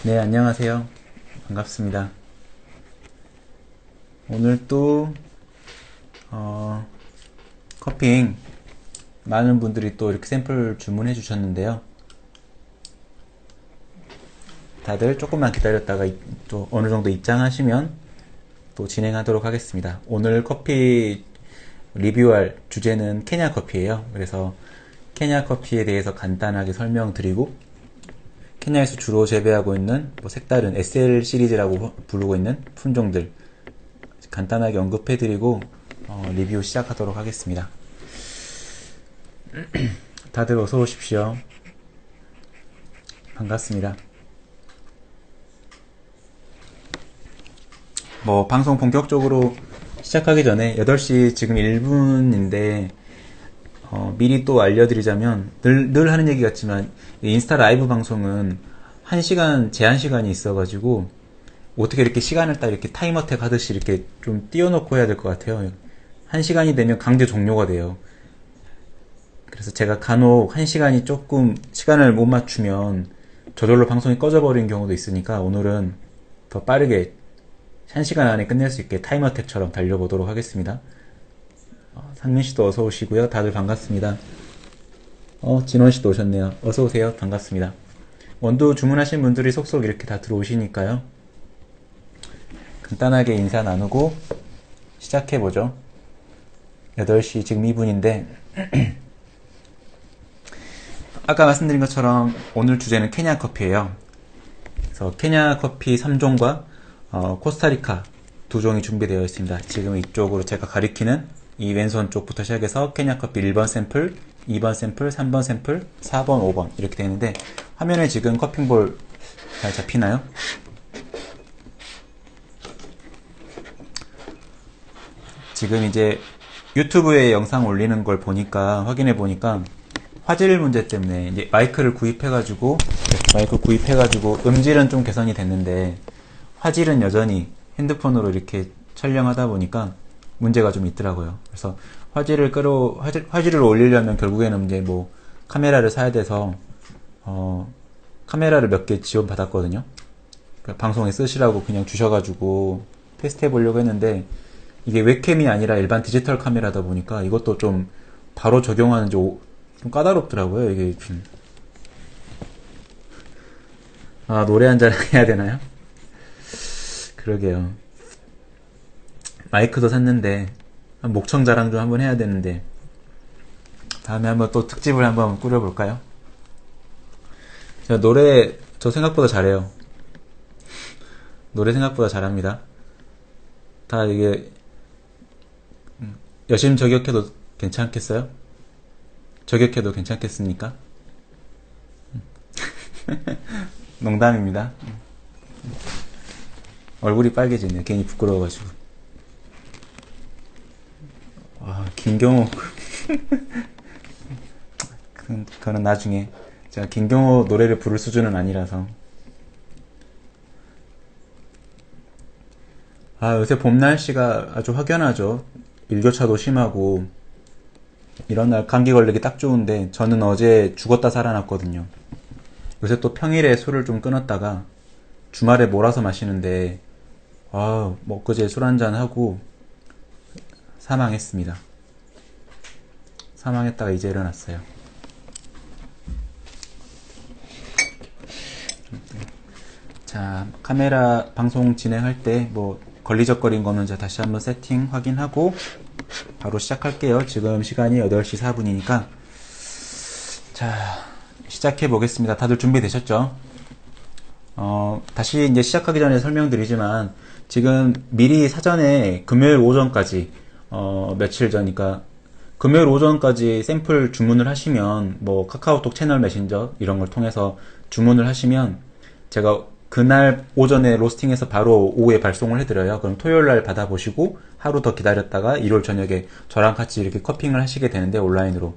네, 안녕하세요. 반갑습니다. 오늘 또, 커핑, 많은 분들이 또 이렇게 샘플 주문해 주셨는데요. 다들 조금만 기다렸다가 또 어느 정도 입장하시면 또 진행하도록 하겠습니다. 오늘 커피 리뷰할 주제는 케냐 커피예요. 그래서 케냐 커피에 대해서 간단하게 설명드리고, 케냐에서 주로 재배하고 있는 뭐 색다른 SL 시리즈라고 부르고 있는 품종들 간단하게 언급해드리고 리뷰 시작하도록 하겠습니다. 다들 어서 오십시오. 반갑습니다. 뭐 방송 본격적으로 시작하기 전에 8시 지금 1분인데 미리 또 알려드리자면 늘 하는 얘기 같지만 인스타 라이브 방송은 1시간 제한 시간이 있어가지고 어떻게 이렇게 시간을 딱 이렇게 타임어택 하듯이 이렇게 좀 띄워놓고 해야 될 것 같아요. 1시간이 되면 강제 종료가 돼요. 그래서 제가 간혹 1시간이 조금 시간을 못 맞추면 저절로 방송이 꺼져버리는 경우도 있으니까 오늘은 더 빠르게 1시간 안에 끝낼 수 있게 타임어택처럼 달려보도록 하겠습니다. 상민씨도 어서 오시고요. 다들 반갑습니다. 진원씨도 오셨네요. 어서 오세요. 반갑습니다. 원두 주문하신 분들이 속속 이렇게 다 들어오시니까요. 간단하게 인사 나누고 시작해보죠. 8시 지금 2분인데 아까 말씀드린 것처럼 오늘 주제는 케냐 커피예요. 그래서 케냐 커피 3종과 코스타리카 2종이 준비되어 있습니다. 지금 이쪽으로 제가 가리키는 이 왼손 쪽부터 시작해서 케냐 커피 1번 샘플, 2번 샘플, 3번 샘플, 4번, 5번 이렇게 되어 있는데 화면에 지금 커핑볼 잘 잡히나요? 지금 이제 유튜브에 영상 올리는 걸 보니까 확인해 보니까 화질 문제 때문에 이제 마이크 구입해가지고 음질은 좀 개선이 됐는데 화질은 여전히 핸드폰으로 이렇게 촬영하다 보니까 문제가 좀 있더라고요. 그래서 화질을 올리려면 결국에는 이제 뭐 카메라를 사야 돼서 카메라를 몇 개 지원 받았거든요. 방송에 쓰시라고 그냥 주셔가지고 테스트 해보려고 했는데 이게 웹캠이 아니라 일반 디지털 카메라다 보니까 이것도 좀 바로 적용하는지 좀 까다롭더라고요. 이게 노래 한 잔 해야 되나요? 그러게요. 마이크도 샀는데 목청 자랑 좀 한번 해야 되는데 다음에 한번 또 특집을 한번 꾸려볼까요? 제가 저 생각보다 잘해요. 노래 생각보다 잘합니다. 다 이게 여심 저격해도 괜찮겠어요? 저격해도 괜찮겠습니까? 농담입니다. 얼굴이 빨개지네요. 괜히 부끄러워가지고. 김경호. 그거는 나중에. 제가 김경호 노래를 부를 수준은 아니라서. 요새 봄 날씨가 아주 확연하죠. 일교차도 심하고. 이런 날 감기 걸리기 딱 좋은데, 저는 어제 죽었다 살아났거든요. 요새 또 평일에 술을 좀 끊었다가, 주말에 몰아서 마시는데, 뭐 엊그제 술 한잔 하고, 사망했습니다. 사망했다가 이제 일어났어요. 자, 카메라 방송 진행할 때 뭐 걸리적거린 거는 제가 다시 한번 세팅 확인하고 바로 시작할게요. 지금 시간이 8시 4분이니까 자, 시작해 보겠습니다. 다들 준비되셨죠? 다시 이제 시작하기 전에 설명드리지만 지금 미리 사전에 금요일 오전까지 며칠 전이니까 금요일 오전까지 샘플 주문을 하시면 뭐 카카오톡 채널 메신저 이런 걸 통해서 주문을 하시면 제가 그날 오전에 로스팅해서 바로 오후에 발송을 해드려요. 그럼 토요일날 받아보시고 하루 더 기다렸다가 일요일 저녁에 저랑 같이 이렇게 커핑을 하시게 되는데 온라인으로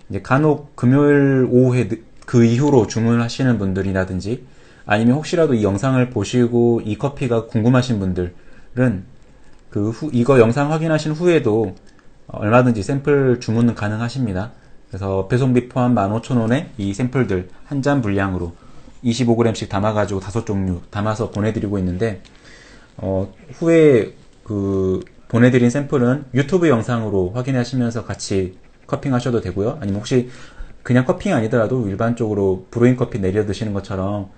이제 간혹 금요일 오후에 그 이후로 주문을 하시는 분들이라든지 아니면 혹시라도 이 영상을 보시고 이 커피가 궁금하신 분들은 이거 영상 확인하신 후에도 얼마든지 샘플 주문은 가능하십니다. 그래서 배송비 포함 15,000원에 이 샘플들 한 잔 분량으로 25g씩 담아가지고 5종류 담아서 보내드리고 있는데, 후에 보내드린 샘플은 유튜브 영상으로 확인하시면서 같이 커핑하셔도 되고요. 아니면 혹시 그냥 커핑이 아니더라도 일반적으로 브루잉 커피 내려 드시는 것처럼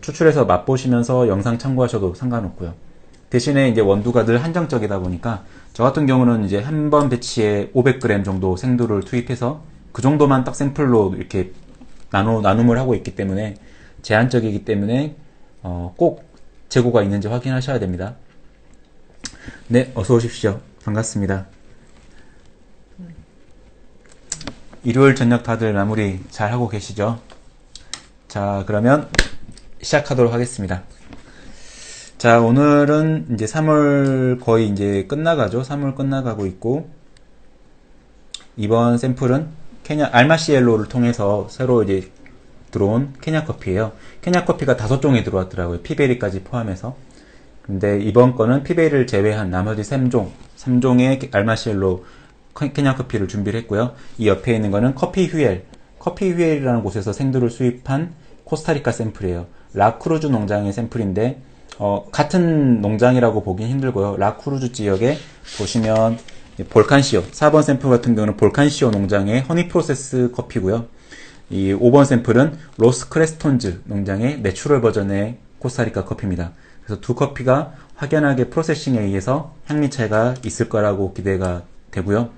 추출해서 맛보시면서 영상 참고하셔도 상관없고요. 대신에 이제 원두가 늘 한정적이다 보니까 저 같은 경우는 이제 한 번 배치에 500g 정도 생두를 투입해서 그 정도만 딱 샘플로 이렇게 나눔을 하고 있기 때문에 제한적이기 때문에 꼭 재고가 있는지 확인하셔야 됩니다. 네, 어서 오십시오. 반갑습니다. 일요일 저녁 다들 마무리 잘 하고 계시죠? 자, 그러면 시작하도록 하겠습니다. 자, 오늘은 이제 3월 거의 이제 끝나가죠. 3월 끝나가고 있고, 이번 샘플은 알마시엘로를 통해서 새로 이제 들어온 케냐 커피예요. 케냐 커피가 5종이 들어왔더라고요. 피베리까지 포함해서. 근데 이번 거는 피베리를 제외한 나머지 3종의 알마시엘로 케냐 커피를 준비를 했고요. 이 옆에 있는 거는 커피 휘엘이라는 곳에서 생두를 수입한 코스타리카 샘플이에요. 라크루즈 농장의 샘플인데 같은 농장이라고 보긴 힘들고요. 라크루즈 지역에 보시면 볼칸시오 4번 샘플 같은 경우는 볼칸시오 농장의 허니 프로세스 커피고요. 이 5번 샘플은 로스 크레스톤즈 농장의 내추럴 버전의 코스타리카 커피입니다. 그래서 두 커피가 확연하게 프로세싱에 의해서 향미 차이가 있을 거라고 기대가 되고요.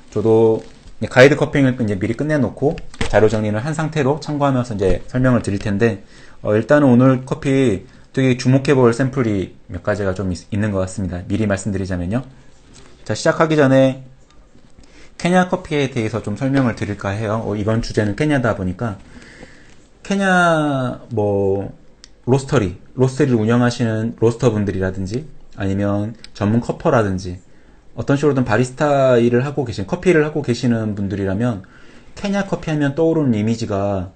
저도 가이드 커핑을 이제 미리 끝내놓고 자료 정리를 한 상태로 참고하면서 이제 설명을 드릴 텐데, 일단은 오늘 커피 되게 주목해볼 샘플이 몇 가지가 좀 있는 것 같습니다. 미리 말씀드리자면요. 자, 시작하기 전에 케냐 커피에 대해서 좀 설명을 드릴까 해요. 이번 주제는 케냐다 보니까 케냐 로스터리를 운영하시는 로스터 분들이라든지 아니면 전문 커퍼라든지 어떤 식으로든 바리스타 일을 하고 커피를 하고 계시는 분들이라면 케냐 커피 하면 떠오르는 이미지가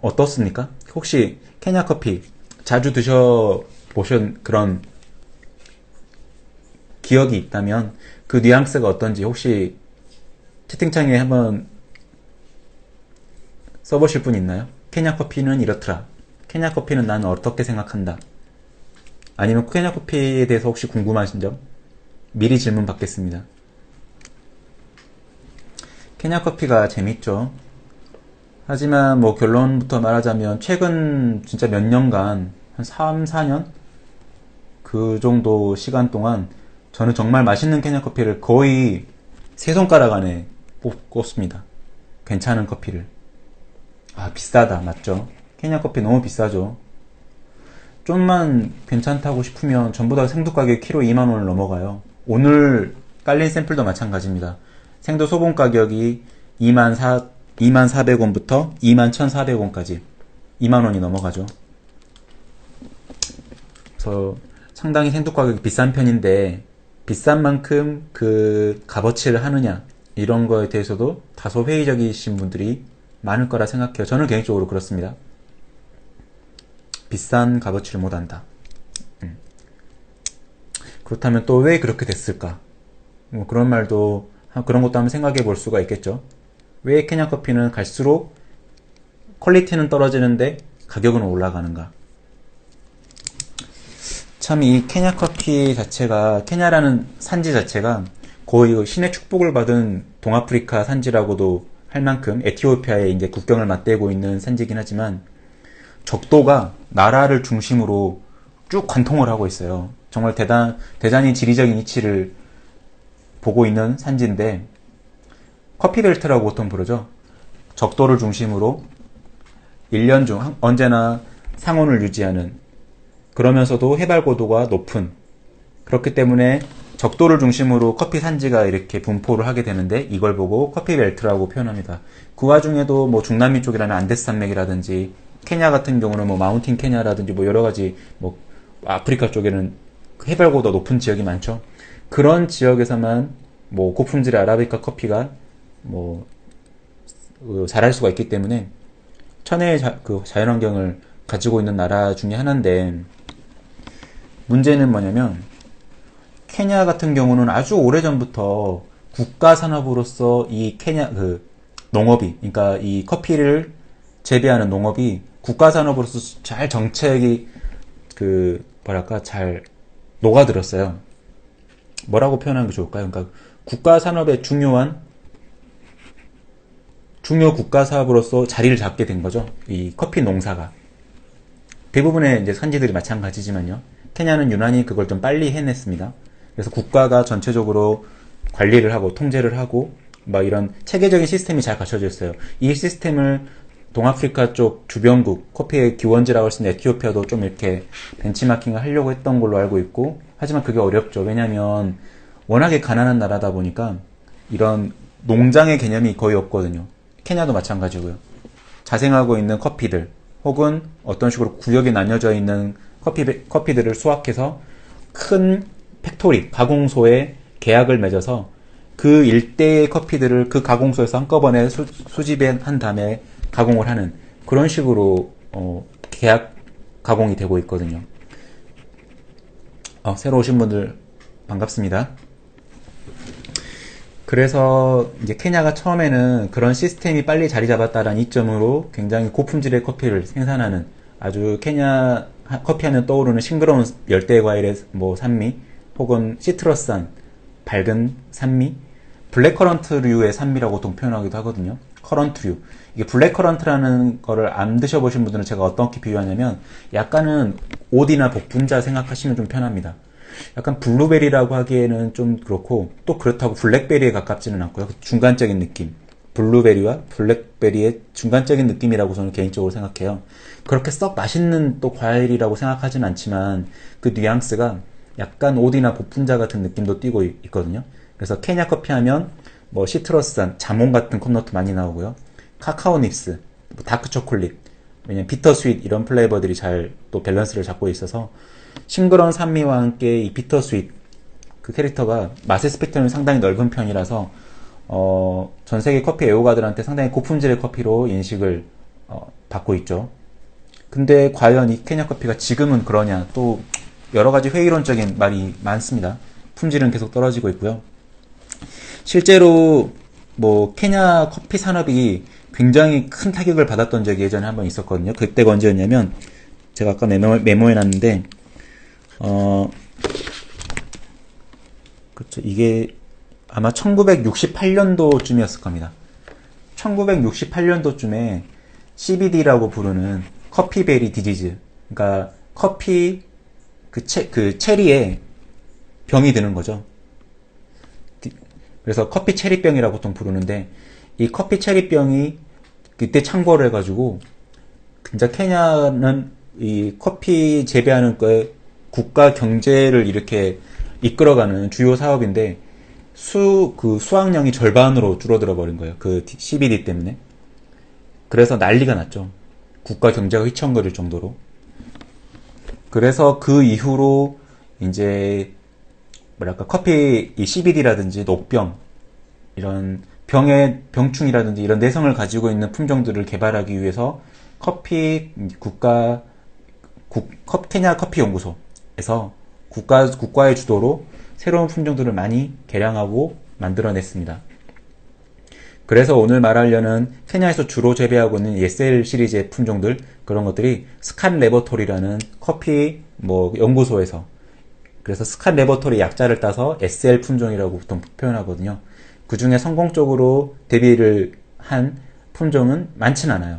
어떻습니까? 혹시 케냐 커피 자주 드셔보신 그런 기억이 있다면 그 뉘앙스가 어떤지 혹시 채팅창에 한번 써보실 분 있나요? 케냐 커피는 이렇더라. 케냐 커피는 난 어떻게 생각한다. 아니면 케냐 커피에 대해서 혹시 궁금하신 점? 미리 질문 받겠습니다. 케냐 커피가 재밌죠. 하지만 결론부터 말하자면 최근 진짜 몇 년간 한 3, 4년? 그 정도 시간 동안 저는 정말 맛있는 케냐 커피를 거의 세 손가락 안에 꼽습니다. 괜찮은 커피를. 비싸다. 맞죠? 케냐 커피 너무 비싸죠. 좀만 괜찮다고 싶으면 전부 다 생두 가격 키로 2만원을 넘어가요. 오늘 깔린 샘플도 마찬가지입니다. 생두 소분 가격이 24,000원부터 21,400원까지 2만원이 넘어가죠. 그래서 상당히 생두 가격이 비싼 편인데 비싼 만큼 그 값어치를 하느냐 이런 거에 대해서도 다소 회의적이신 분들이 많을 거라 생각해요. 저는 개인적으로 그렇습니다. 비싼 값어치를 못한다. 그렇다면 또 왜 그렇게 됐을까? 그런 것도 한번 생각해 볼 수가 있겠죠. 왜 케냐 커피는 갈수록 퀄리티는 떨어지는데 가격은 올라가는가? 참 이 케냐 커피 자체가, 케냐라는 산지 자체가 거의 신의 축복을 받은 동아프리카 산지라고도 할 만큼 에티오피아에 이제 국경을 맞대고 있는 산지긴 하지만 적도가 나라를 중심으로 쭉 관통을 하고 있어요. 정말 대단히 지리적인 이치를 보고 있는 산지인데 커피벨트라고 보통 부르죠. 적도를 중심으로 1년 중 언제나 상온을 유지하는, 그러면서도 해발 고도가 높은, 그렇기 때문에 적도를 중심으로 커피 산지가 이렇게 분포를 하게 되는데 이걸 보고 커피벨트라고 표현합니다. 그 와중에도 중남미 쪽이라면 안데스 산맥이라든지 케냐 같은 경우는 마운틴 케냐라든지 여러가지 아프리카 쪽에는 해발 고도 높은 지역이 많죠. 그런 지역에서만 고품질의 아라비카 커피가 자랄 수가 있기 때문에 천혜의 자연환경을 가지고 있는 나라 중에 하나인데, 문제는 뭐냐면 케냐 같은 경우는 아주 오래전부터 국가 산업으로서 이 케냐 농업이, 그러니까 이 커피를 재배하는 농업이 국가 산업으로서 잘 정책이 잘 녹아들었어요. 뭐라고 표현하는 게 좋을까요? 그러니까 국가 산업의 중요 국가 사업으로서 자리를 잡게 된 거죠. 이 커피 농사가. 대부분의 이제 산지들이 마찬가지지만요. 케냐는 유난히 그걸 좀 빨리 해냈습니다. 그래서 국가가 전체적으로 관리를 하고 통제를 하고 막 이런 체계적인 시스템이 잘 갖춰져 있어요. 이 시스템을 동아프리카 쪽 주변국, 커피의 기원지라고 할 수 있는 에티오피아도 좀 이렇게 벤치마킹을 하려고 했던 걸로 알고 있고, 하지만 그게 어렵죠. 왜냐하면 워낙에 가난한 나라다 보니까 이런 농장의 개념이 거의 없거든요. 케냐도 마찬가지고요. 자생하고 있는 커피들 혹은 어떤 식으로 구역에 나뉘어져 있는 커피들을 수확해서 큰 팩토리, 가공소에 계약을 맺어서 그 일대의 커피들을 그 가공소에서 한꺼번에 수집한 다음에 가공을 하는 그런 식으로 계약 가공이 되고 있거든요. 새로 오신 분들 반갑습니다. 그래서 이제 케냐가 처음에는 그런 시스템이 빨리 자리 잡았다라는 이점으로 굉장히 고품질의 커피를 생산하는 아주 케냐 커피하면 떠오르는 싱그러운 열대 과일의 산미 혹은 시트러스한 밝은 산미, 블랙커런트류의 산미라고 표현하기도 하거든요. 커런트류. 이게 블랙커런트라는 거를 안 드셔보신 분들은 제가 어떻게 비유하냐면 약간은 오디나 복분자 생각하시면 좀 편합니다. 약간 블루베리라고 하기에는 좀 그렇고 또 그렇다고 블랙베리에 가깝지는 않고요. 중간적인 느낌. 블루베리와 블랙베리의 중간적인 느낌이라고 저는 개인적으로 생각해요. 그렇게 썩 맛있는 또 과일이라고 생각하진 않지만 그 뉘앙스가 약간 오디나 복분자 같은 느낌도 띠고 있거든요. 그래서 케냐 커피 하면 시트러스한 자몽 같은 컵노트 많이 나오고요. 카카오 닙스, 다크 초콜릿, 왜냐면 비터 스윗 이런 플레이버들이 잘 또 밸런스를 잡고 있어서 싱그러운 산미와 함께 이 비터 스윗 그 캐릭터가 맛의 스펙트럼이 상당히 넓은 편이라서 전 세계 커피 애호가들한테 상당히 고품질의 커피로 인식을 받고 있죠. 근데 과연 이 케냐 커피가 지금은 그러냐, 또 여러 가지 회의론적인 말이 많습니다. 품질은 계속 떨어지고 있고요. 실제로 케냐 커피 산업이 굉장히 큰 타격을 받았던 적이 예전에 한번 있었거든요. 그때가 언제였냐면 제가 아까 메모해놨는데 그렇죠. 이게 아마 1968년도쯤이었을 겁니다. 1968년도쯤에 CBD라고 부르는 커피베리 디지즈, 그러니까 커피 그 체리에 병이 드는 거죠. 그래서 커피 체리병이라고 보통 부르는데 이 커피 체리병이 그때 창궐을 해가지고 진짜 케냐는 이 커피 재배하는 거에 국가 경제를 이렇게 이끌어가는 주요 사업인데 수확량이 절반으로 줄어들어 버린 거예요. 그 CBD 때문에. 그래서 난리가 났죠. 국가 경제가 휘청거릴 정도로. 그래서 그 이후로 이제 커피 이 CBD라든지 녹병 이런 병충이라든지 이런 내성을 가지고 있는 품종들을 개발하기 위해서 케냐 커피 연구소에서 국가의 주도로 새로운 품종들을 많이 개량하고 만들어냈습니다. 그래서 오늘 말하려는 케냐에서 주로 재배하고 있는 SL 시리즈의 품종들, 그런 것들이 스칸 레버토리라는 커피 연구소에서, 그래서 스칸 레버토리 약자를 따서 SL 품종이라고 보통 표현하거든요. 그 중에 성공적으로 데뷔를 한 품종은 많진 않아요.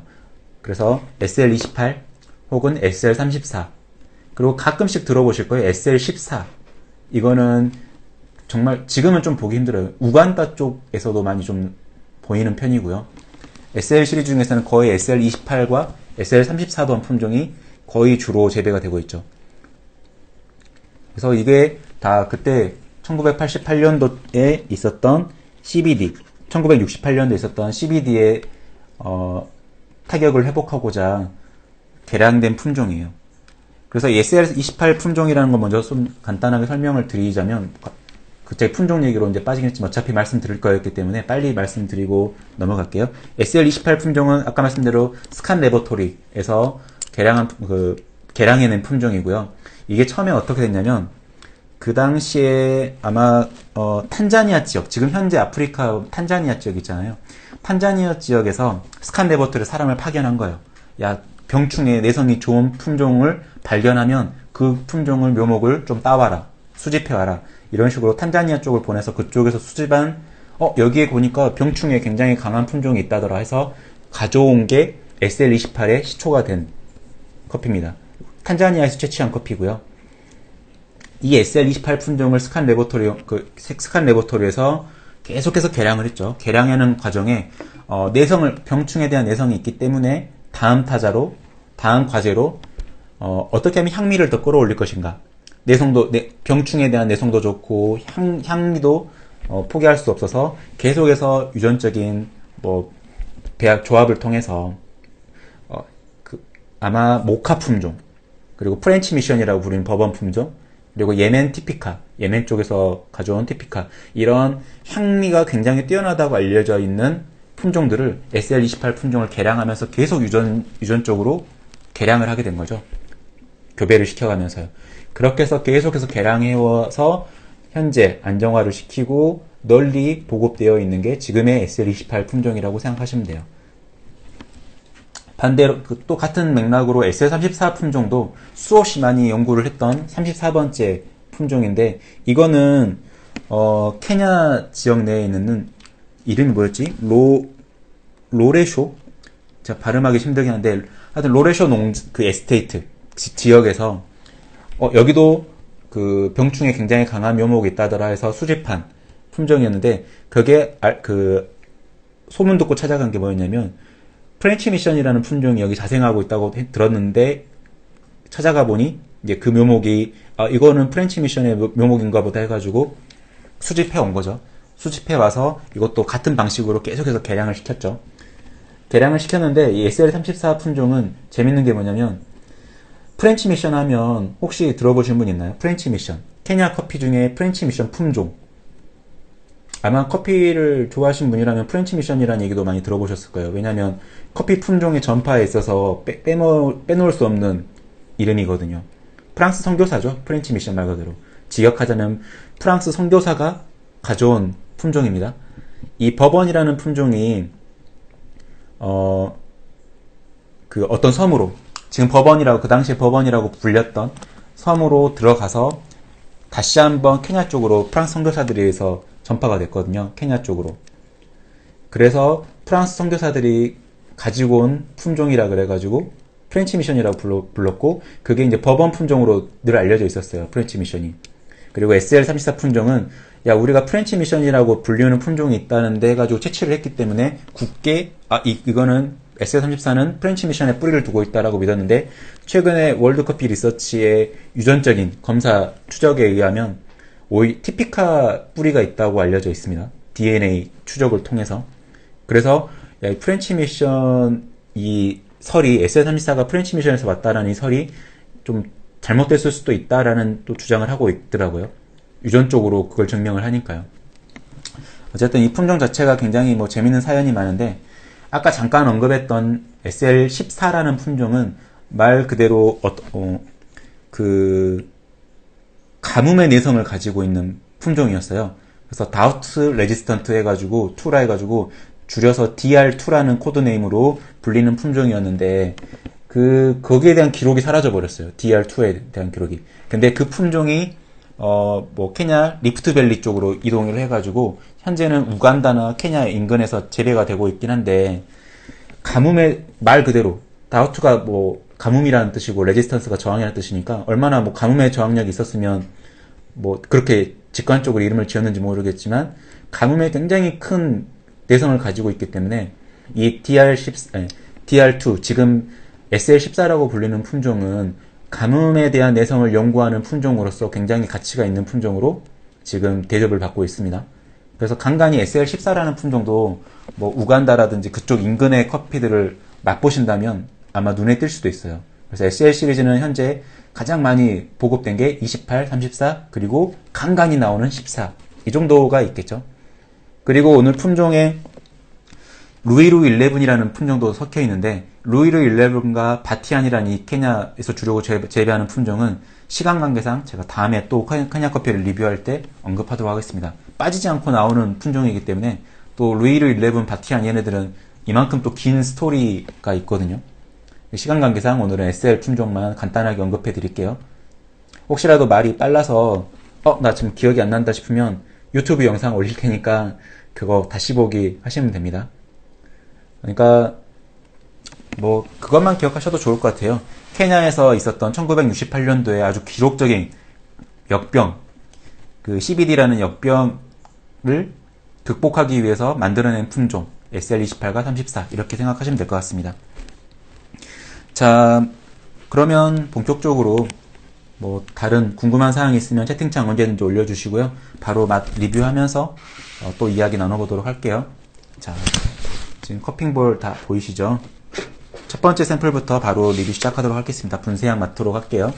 그래서 SL28 혹은 SL34, 그리고 가끔씩 들어보실 거예요. SL14. 이거는 정말 지금은 좀 보기 힘들어요. 우간다 쪽에서도 많이 좀 보이는 편이고요. SL 시리즈 중에서는 거의 SL28과 SL34던 품종이 거의 주로 재배가 되고 있죠. 그래서 이게 다 그때 1988년도에 있었던 CBD, 1968년도에 있었던 CBD의 타격을 회복하고자 개량된 품종이에요. 그래서 SL28 품종이라는 걸 먼저 좀 간단하게 설명을 드리자면, 그때 품종 얘기로 이제 빠지겠지만 어차피 말씀드릴 거였기 때문에 빨리 말씀드리고 넘어갈게요. SL28 품종은 아까 말씀대로 스칸 레버토리에서 개량해낸 품종이고요. 이게 처음에 어떻게 됐냐면, 그 당시에 아마 탄자니아 지역, 지금 현재 아프리카 탄자니아 지역 있잖아요. 탄자니아 지역에서 스칸 레버토리 사람을 파견한 거예요. 야, 병충해 내성이 좋은 품종을 발견하면 그 품종을 묘목을 좀 따와라, 수집해와라, 이런 식으로 탄자니아 쪽을 보내서 그쪽에서 수집한 여기에 보니까 병충해 굉장히 강한 품종이 있다더라 해서 가져온 게 SL28의 시초가 된 커피입니다. 탄자니아에서 채취한 커피고요. 이 SL28 품종을 스칸 레보토리에서 계속해서 개량을 했죠. 개량하는 과정에 병충에 대한 내성이 있기 때문에 다음 과제로 어떻게 하면 향미를 더 끌어올릴 것인가. 병충에 대한 내성도 좋고 향미도 포기할 수 없어서 계속해서 유전적인 배합 조합을 통해서 아마 모카 품종, 그리고 프렌치 미션이라고 부르는 버번 품종, 그리고 예멘 쪽에서 가져온 티피카, 이런 향미가 굉장히 뛰어나다고 알려져 있는 품종들을 SL28 품종을 개량하면서 계속 유전적으로 개량을 하게 된 거죠. 교배를 시켜가면서요. 그렇게 해서 계속해서 개량해와서 현재 안정화를 시키고 널리 보급되어 있는 게 지금의 SL28 품종이라고 생각하시면 돼요. 반대로 또 같은 맥락으로 SL34 품종도 수없이 많이 연구를 했던 34번째 품종인데, 이거는 케냐 지역 내에 있는, 이름이 뭐였지? 로레쇼? 제가 발음하기 힘들긴 한데, 하여튼 로레쇼 에스테이트 지역에서 여기도 그 병충해 굉장히 강한 묘목이 있다더라 해서 수집한 품종이었는데, 그게 소문 듣고 찾아간 게 뭐였냐면 프렌치 미션이라는 품종이 여기 자생하고 있다고 들었는데, 찾아가 보니 이제 그 묘목이 이거는 프렌치 미션의 묘목인가 보다 해가지고 수집해 온 거죠. 수집해 와서 이것도 같은 방식으로 계속해서 개량을 시켰죠. 개량을 시켰는데 이 SL34 품종은 재밌는 게 뭐냐면, 프렌치 미션 하면 혹시 들어보신 분 있나요? 프렌치 미션, 케냐 커피 중에 프렌치 미션 품종, 아마 커피를 좋아하시는 분이라면 프렌치 미션이라는 얘기도 많이 들어보셨을 거예요. 왜냐하면 커피 품종의 전파에 있어서 빼놓을 수 없는 이름이거든요. 프랑스 선교사죠. 프렌치 미션 말 그대로. 직역하자면 프랑스 선교사가 가져온 품종입니다. 이 버번이라는 품종이 어떤 섬으로, 지금 버번이라고, 그 당시에 버번이라고 불렸던 섬으로 들어가서 다시 한번 케냐 쪽으로 프랑스 선교사들에 의해서 전파가 됐거든요. 케냐 쪽으로. 그래서 프랑스 선교사들이 가지고 온 품종이라 그래가지고 프렌치 미션이라고 불렀고, 그게 이제 버번 품종으로 늘 알려져 있었어요. 프렌치 미션이. 그리고 SL34 품종은 우리가 프렌치 미션이라고 불리는 품종이 있다는데 해가지고 채취를 했기 때문에 굳게 이거는 SL34는 프렌치 미션에 뿌리를 두고 있다라고 믿었는데, 최근에 월드커피 리서치의 유전적인 검사 추적에 의하면 티피카 뿌리가 있다고 알려져 있습니다. DNA 추적을 통해서. 그래서 프렌치 미션 이 설이, SL34가 프렌치 미션에서 왔다라는 이 설이 좀 잘못됐을 수도 있다라는 또 주장을 하고 있더라고요. 유전적으로 그걸 증명을 하니까요. 어쨌든 이 품종 자체가 굉장히 재밌는 사연이 많은데, 아까 잠깐 언급했던 SL14라는 품종은 말 그대로 가뭄의 내성을 가지고 있는 품종이었어요. 그래서 다우트 레지스턴트 해가지고 2라 해가지고 줄여서 DR2라는 코드네임으로 불리는 품종이었는데, 거기에 대한 기록이 사라져 버렸어요. DR2에 대한 기록이. 근데 그 품종이 케냐 리프트밸리 쪽으로 이동을 해가지고 현재는 우간다나 케냐 인근에서 재배가 되고 있긴 한데, 가뭄의 말 그대로 다우트가 가뭄이라는 뜻이고 레지스턴스가 저항이라는 뜻이니까, 얼마나 가뭄의 저항력이 있었으면 그렇게 직관적으로 이름을 지었는지 모르겠지만, 가뭄에 굉장히 큰 내성을 가지고 있기 때문에 이 DR2, 지금 SL14라고 불리는 품종은 가뭄에 대한 내성을 연구하는 품종으로서 굉장히 가치가 있는 품종으로 지금 대접을 받고 있습니다. 그래서 간간히 SL14라는 품종도 우간다라든지 그쪽 인근의 커피들을 맛보신다면 아마 눈에 띌 수도 있어요. 그래서 SL 시리즈는 현재 가장 많이 보급된 게 28, 34, 그리고 간간히 나오는 14, 이 정도가 있겠죠. 그리고 오늘 품종에 루이루 11이라는 품종도 섞여 있는데, 루이루 11과 바티안이라는 이 케냐에서 주로 재배하는 품종은 시간 관계상 제가 다음에 또 케냐 커피를 리뷰할 때 언급하도록 하겠습니다. 빠지지 않고 나오는 품종이기 때문에, 또 루이루 11, 바티안 얘네들은 이만큼 또 긴 스토리가 있거든요. 시간 관계상 오늘은 SL 품종만 간단하게 언급해 드릴게요. 혹시라도 말이 빨라서 나 지금 기억이 안 난다 싶으면 유튜브 영상 올릴 테니까 그거 다시 보기 하시면 됩니다. 그러니까 뭐 그것만 기억하셔도 좋을 것 같아요. 케냐에서 있었던 1968년도에 아주 기록적인 역병, 그 CBD라는 역병을 극복하기 위해서 만들어낸 품종 SL28과 34 이렇게 생각하시면 될 것 같습니다. 자, 그러면 본격적으로 뭐 다른 궁금한 사항이 있으면 채팅창 언제든지 올려주시고요. 바로 맛 리뷰하면서 또 이야기 나눠보도록 할게요. 자, 지금 커핑볼 다 보이시죠? 첫 번째 샘플부터 바로 리뷰 시작하도록 하겠습니다. 분쇄향 맡도록 할게요.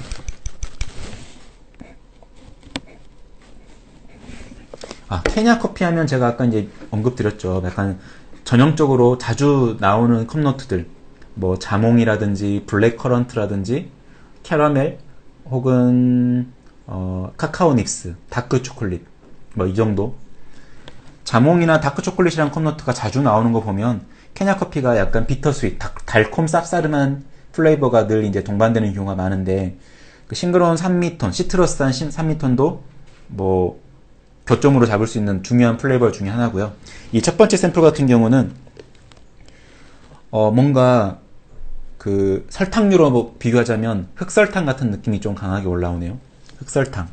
케냐 커피 하면 제가 아까 이제 언급드렸죠. 약간 전형적으로 자주 나오는 컵노트들, 뭐 자몽이라든지 블랙 커런트라든지 캐러멜 혹은 카카오 닙스, 다크 초콜릿 뭐 이 정도. 자몽이나 다크 초콜릿이란 컵노트가 자주 나오는 거 보면 케냐 커피가 약간 비터 스윗, 달콤 쌉싸름한 플레이버가 늘 이제 동반되는 경우가 많은데 그 싱그러운 산미톤, 시트러스한 산미톤도 뭐 교점으로 잡을 수 있는 중요한 플레이버 중에 하나고요. 이 첫 번째 샘플 같은 경우는 뭔가 그 설탕류로 뭐 비교하자면 흑설탕 같은 느낌이 좀 강하게 올라오네요. 흑설탕.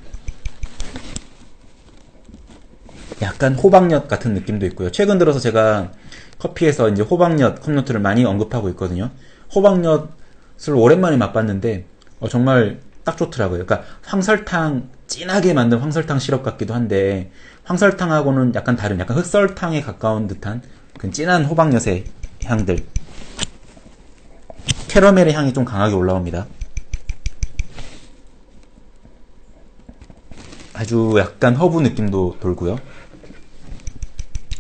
약간 호박엿 같은 느낌도 있고요. 최근 들어서 제가 커피에서 이제 호박엿 컵노트를 많이 언급하고 있거든요. 호박엿을 오랜만에 맛봤는데 정말 딱 좋더라고요. 그러니까 황설탕, 진하게 만든 황설탕 시럽 같기도 한데 황설탕하고는 약간 다른, 약간 흑설탕에 가까운 듯한 그 진한 호박엿의 향들. 캐러멜의 향이 좀 강하게 올라옵니다. 아주 약간 허브 느낌도 돌고요.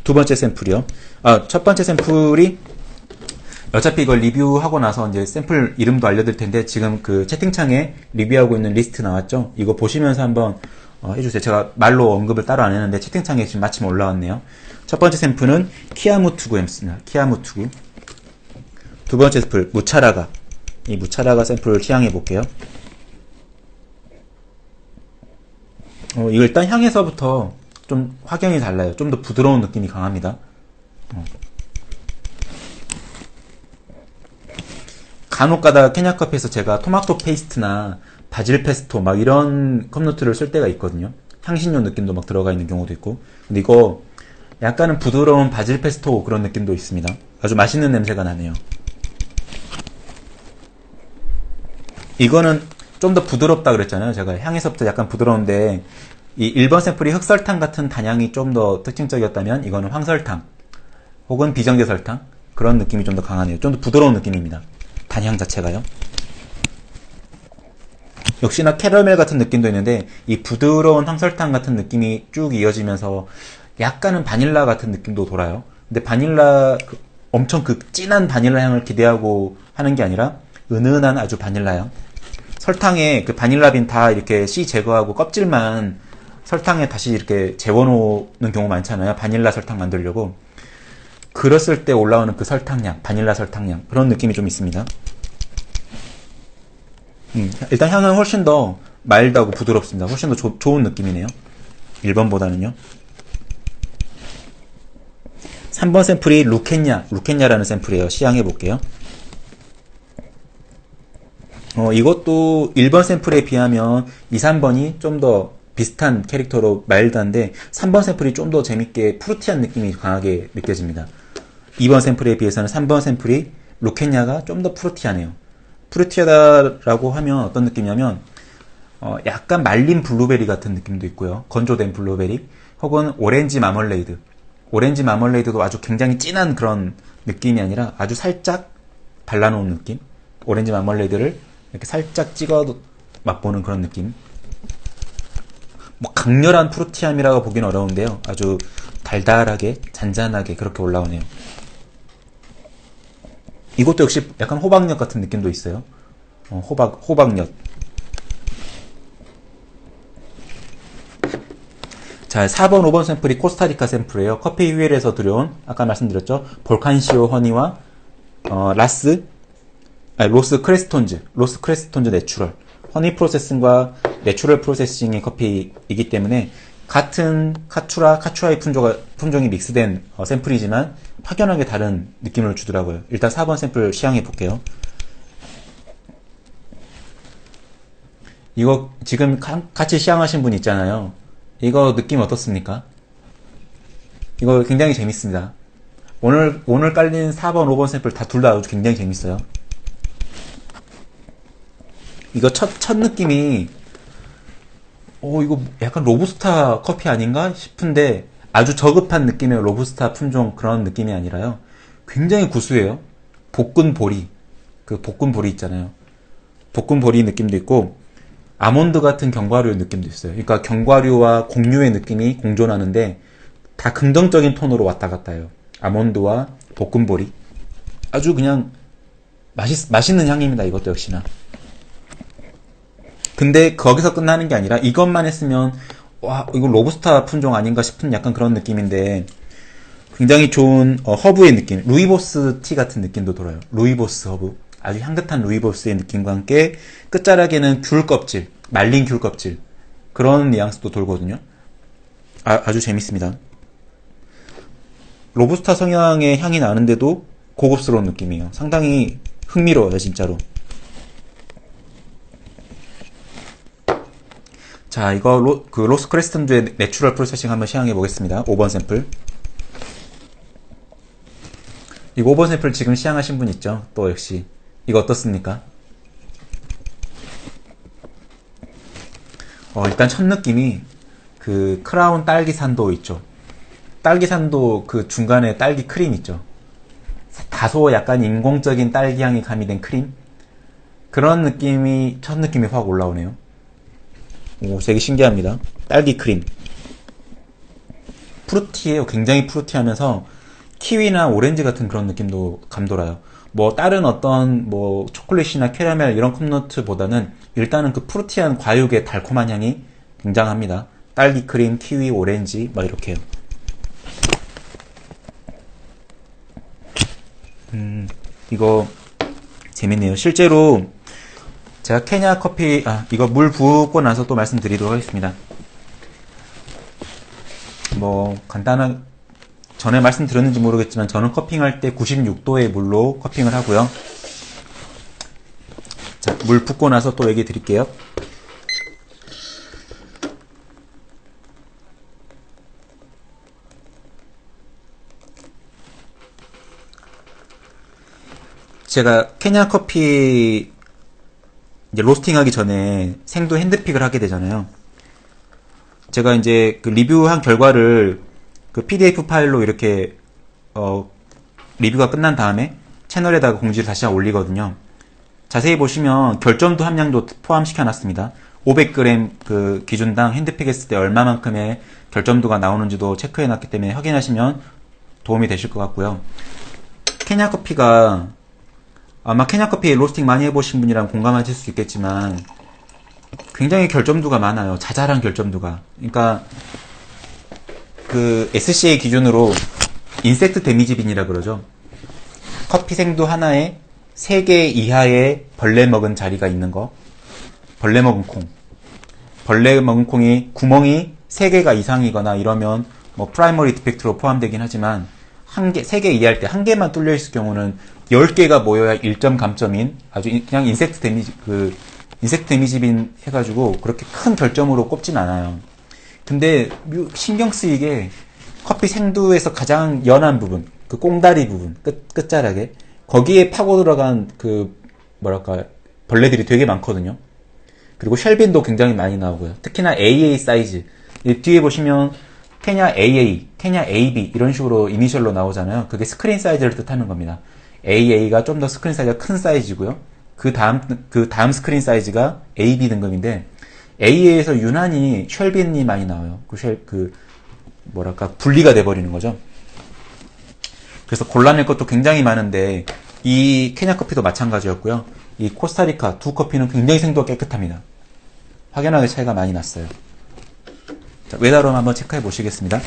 두 번째 샘플이요. 첫 번째 샘플이 어차피 이걸 리뷰하고 나서 이제 샘플 이름도 알려드릴 텐데 지금 그 채팅창에 리뷰하고 있는 리스트 나왔죠? 이거 보시면서 한번 해주세요. 제가 말로 언급을 따로 안 했는데 채팅창에 지금 마침 올라왔네요. 첫 번째 샘플은 키아무투구 엠스입니다. 키아무투구. 두 번째 샘플 무차라가. 이 무차라가 샘플을 시향해 볼게요. 이거 일단 향에서부터 좀 확연히 달라요. 좀 더 부드러운 느낌이 강합니다. 간혹가다 케냐커피에서 제가 토마토 페이스트나 바질 페스토 막 이런 컵노트를 쓸 때가 있거든요. 향신료 느낌도 막 들어가 있는 경우도 있고. 근데 이거 약간은 부드러운 바질 페스토 그런 느낌도 있습니다. 아주 맛있는 냄새가 나네요. 이거는 좀 더 부드럽다 그랬잖아요. 제가 향에서부터 약간 부드러운데 이 1번 샘플이 흑설탕 같은 단향이 좀 더 특징적이었다면 이거는 황설탕 혹은 비정제 설탕 그런 느낌이 좀 더 강하네요. 좀 더 부드러운 느낌입니다. 단향 자체가요. 역시나 캐러멜 같은 느낌도 있는데 이 부드러운 황설탕 같은 느낌이 쭉 이어지면서 약간은 바닐라 같은 느낌도 돌아요. 근데 바닐라 엄청 그 진한 바닐라 향을 기대하고 하는 게 아니라 은은한 아주 바닐라 향. 설탕에 그 바닐라 빈 다 이렇게 씨 제거하고 껍질만 설탕에 다시 이렇게 재워놓는 경우 많잖아요. 바닐라 설탕 만들려고. 그랬을 때 올라오는 그 설탕향, 바닐라 설탕향 그런 느낌이 좀 있습니다. 일단 향은 훨씬 더 마일드하고 부드럽습니다. 훨씬 더 좋은 느낌이네요. 1번보다는요. 3번 샘플이 루케냐라는 샘플이에요. 시향해 볼게요. 이것도 1번 샘플에 비하면 2, 3번이 좀 더 비슷한 캐릭터로 마일드한데 3번 샘플이 좀 더 재밌게 푸르티한 느낌이 강하게 느껴집니다. 2번 샘플에 비해서는 3번 샘플이 루케냐가 좀 더 푸르티하네요. 푸르티하다라고 하면 어떤 느낌이냐면 약간 말린 블루베리 같은 느낌도 있고요. 건조된 블루베리 혹은 오렌지 마멀레이드. 오렌지 마멀레이드도 아주 굉장히 진한 그런 느낌이 아니라 아주 살짝 발라놓은 느낌. 오렌지 마멀레이드를 이렇게 살짝 찍어 맛보는 그런 느낌. 뭐 강렬한 푸르티함이라고 보기는 어려운데요. 아주 달달하게 잔잔하게 그렇게 올라오네요. 이것도 역시 약간 호박엿 같은 느낌도 있어요. 호박엿. 자, 4번, 5번 샘플이 코스타리카 샘플이에요. 커피 휴일에서 들여온 아까 말씀드렸죠. 볼칸시오 허니와 라스 로스 크레스톤즈 내추럴. 허니 프로세싱과 내추럴 프로세싱의 커피이기 때문에 같은 카추라의 품종이 믹스된 샘플이지만 확연하게 다른 느낌을 주더라고요. 일단 4번 샘플 시향해 볼게요. 이거 지금 같이 시향하신 분 있잖아요. 이거 느낌 어떻습니까? 이거 굉장히 재밌습니다. 오늘 깔린 4번, 5번 샘플 둘 다 굉장히 재밌어요. 이거 첫 느낌이 이거 약간 로부스타 커피 아닌가 싶은데 아주 저급한 느낌의 로부스타 품종 그런 느낌이 아니라요. 굉장히 구수해요. 볶은 보리. 그 볶은 보리 있잖아요. 볶은 보리 느낌도 있고 아몬드 같은 견과류 느낌도 있어요. 그러니까 견과류와 곡류의 느낌이 공존하는데 다 긍정적인 톤으로 왔다 갔다 해요. 아몬드와 볶은 보리. 아주 그냥 맛있는 향입니다. 이것도 역시나. 근데 거기서 끝나는 게 아니라 이것만 했으면 와 이거 로부스타 품종 아닌가 싶은 약간 그런 느낌인데 굉장히 좋은 허브의 느낌, 루이보스 티 같은 느낌도 돌아요. 루이보스 허브, 아주 향긋한 루이보스의 느낌과 함께 끝자락에는 귤 껍질, 말린 귤 껍질 그런 뉘앙스도 돌거든요. 아주 재밌습니다. 로부스타 성향의 향이 나는데도 고급스러운 느낌이에요. 상당히 흥미로워요, 진짜로. 자, 이거 로스 크레스턴즈의 내추럴 프로세싱 한번 시향해 보겠습니다. 5번 샘플. 이거 5번 샘플 지금 시향하신 분 있죠? 또 역시. 이거 어떻습니까? 일단 첫 느낌이 그 크라운 딸기 산도 있죠? 딸기 산도 그 중간에 딸기 크림 있죠? 다소 약간 인공적인 딸기 향이 가미된 크림? 그런 느낌이, 첫 느낌이 확 올라오네요. 오, 되게 신기합니다. 딸기 크림. 프루티해요. 굉장히 프루티하면서 키위나 오렌지 같은 그런 느낌도 감돌아요. 뭐 다른 어떤 뭐 초콜릿이나 캐러멜 이런 컵노트보다는 일단은 그 프루티한 과육의 달콤한 향이 굉장합니다. 딸기 크림, 키위, 오렌지 막 이렇게요. 이거 재밌네요. 실제로 제가 케냐 커피, 이거 물 붓고 나서 또 말씀드리도록 하겠습니다. 뭐, 전에 말씀드렸는지 모르겠지만, 저는 커핑할 때 96도의 물로 커핑을 하고요. 자, 물 붓고 나서 또 얘기 드릴게요. 제가 케냐 커피 이제 로스팅하기 전에 생도 핸드픽을 하게 되잖아요. 제가 이제 그 리뷰한 결과를 그 PDF 파일로 이렇게 리뷰가 끝난 다음에 채널에다가 공지를 다시 올리거든요. 자세히 보시면 결점도 함량도 포함시켜 놨습니다. 500g 그 기준당 핸드픽 했을 때 얼마만큼의 결점도가 나오는지도 체크해 놨기 때문에 확인하시면 도움이 되실 것 같고요. 케냐 커피가 아마 케냐 커피 로스팅 많이 해보신 분이랑 공감하실 수 있겠지만 굉장히 결점도가 많아요. 자잘한 결점도가. 그러니까 그 SCA 기준으로 인섹트 데미지 빈이라 그러죠. 커피 생두 하나에 3개 이하의 벌레 먹은 자리가 있는 거. 벌레 먹은 콩. 벌레 먹은 콩이 구멍이 3개가 이상이거나 이러면 뭐 프라이머리 디펙트로 포함되긴 하지만 3개 이하일 때 1개만 뚫려 있을 경우는 10개가 모여야 1점 감점인 아주 그냥 인섹트 데미지 빈 해가지고 그렇게 큰 결점으로 꼽진 않아요. 근데 신경 쓰이게 커피 생두에서 가장 연한 부분, 그 꽁다리 부분, 끝자락에 거기에 파고 들어간 그 뭐랄까 벌레들이 되게 많거든요. 그리고 쉘빈도 굉장히 많이 나오고요. 특히나 AA 사이즈. 뒤에 보시면 케냐 AA, 케냐 AB 이런 식으로 이니셜로 나오잖아요. 그게 스크린 사이즈를 뜻하는 겁니다. AA가 좀 더 스크린 사이즈가 큰 사이즈고요. 그 다음 스크린 사이즈가 AB 등급인데 AA에서 유난히 쉘빈이 많이 나와요. 뭐랄까 분리가 돼버리는 거죠. 그래서 골라낼 것도 굉장히 많은데 이 케냐 커피도 마찬가지였고요. 이 코스타리카 두 커피는 굉장히 생도가 깨끗합니다. 확연하게 차이가 많이 났어요. 자, 웨다롬 한번 체크해 보시겠습니다.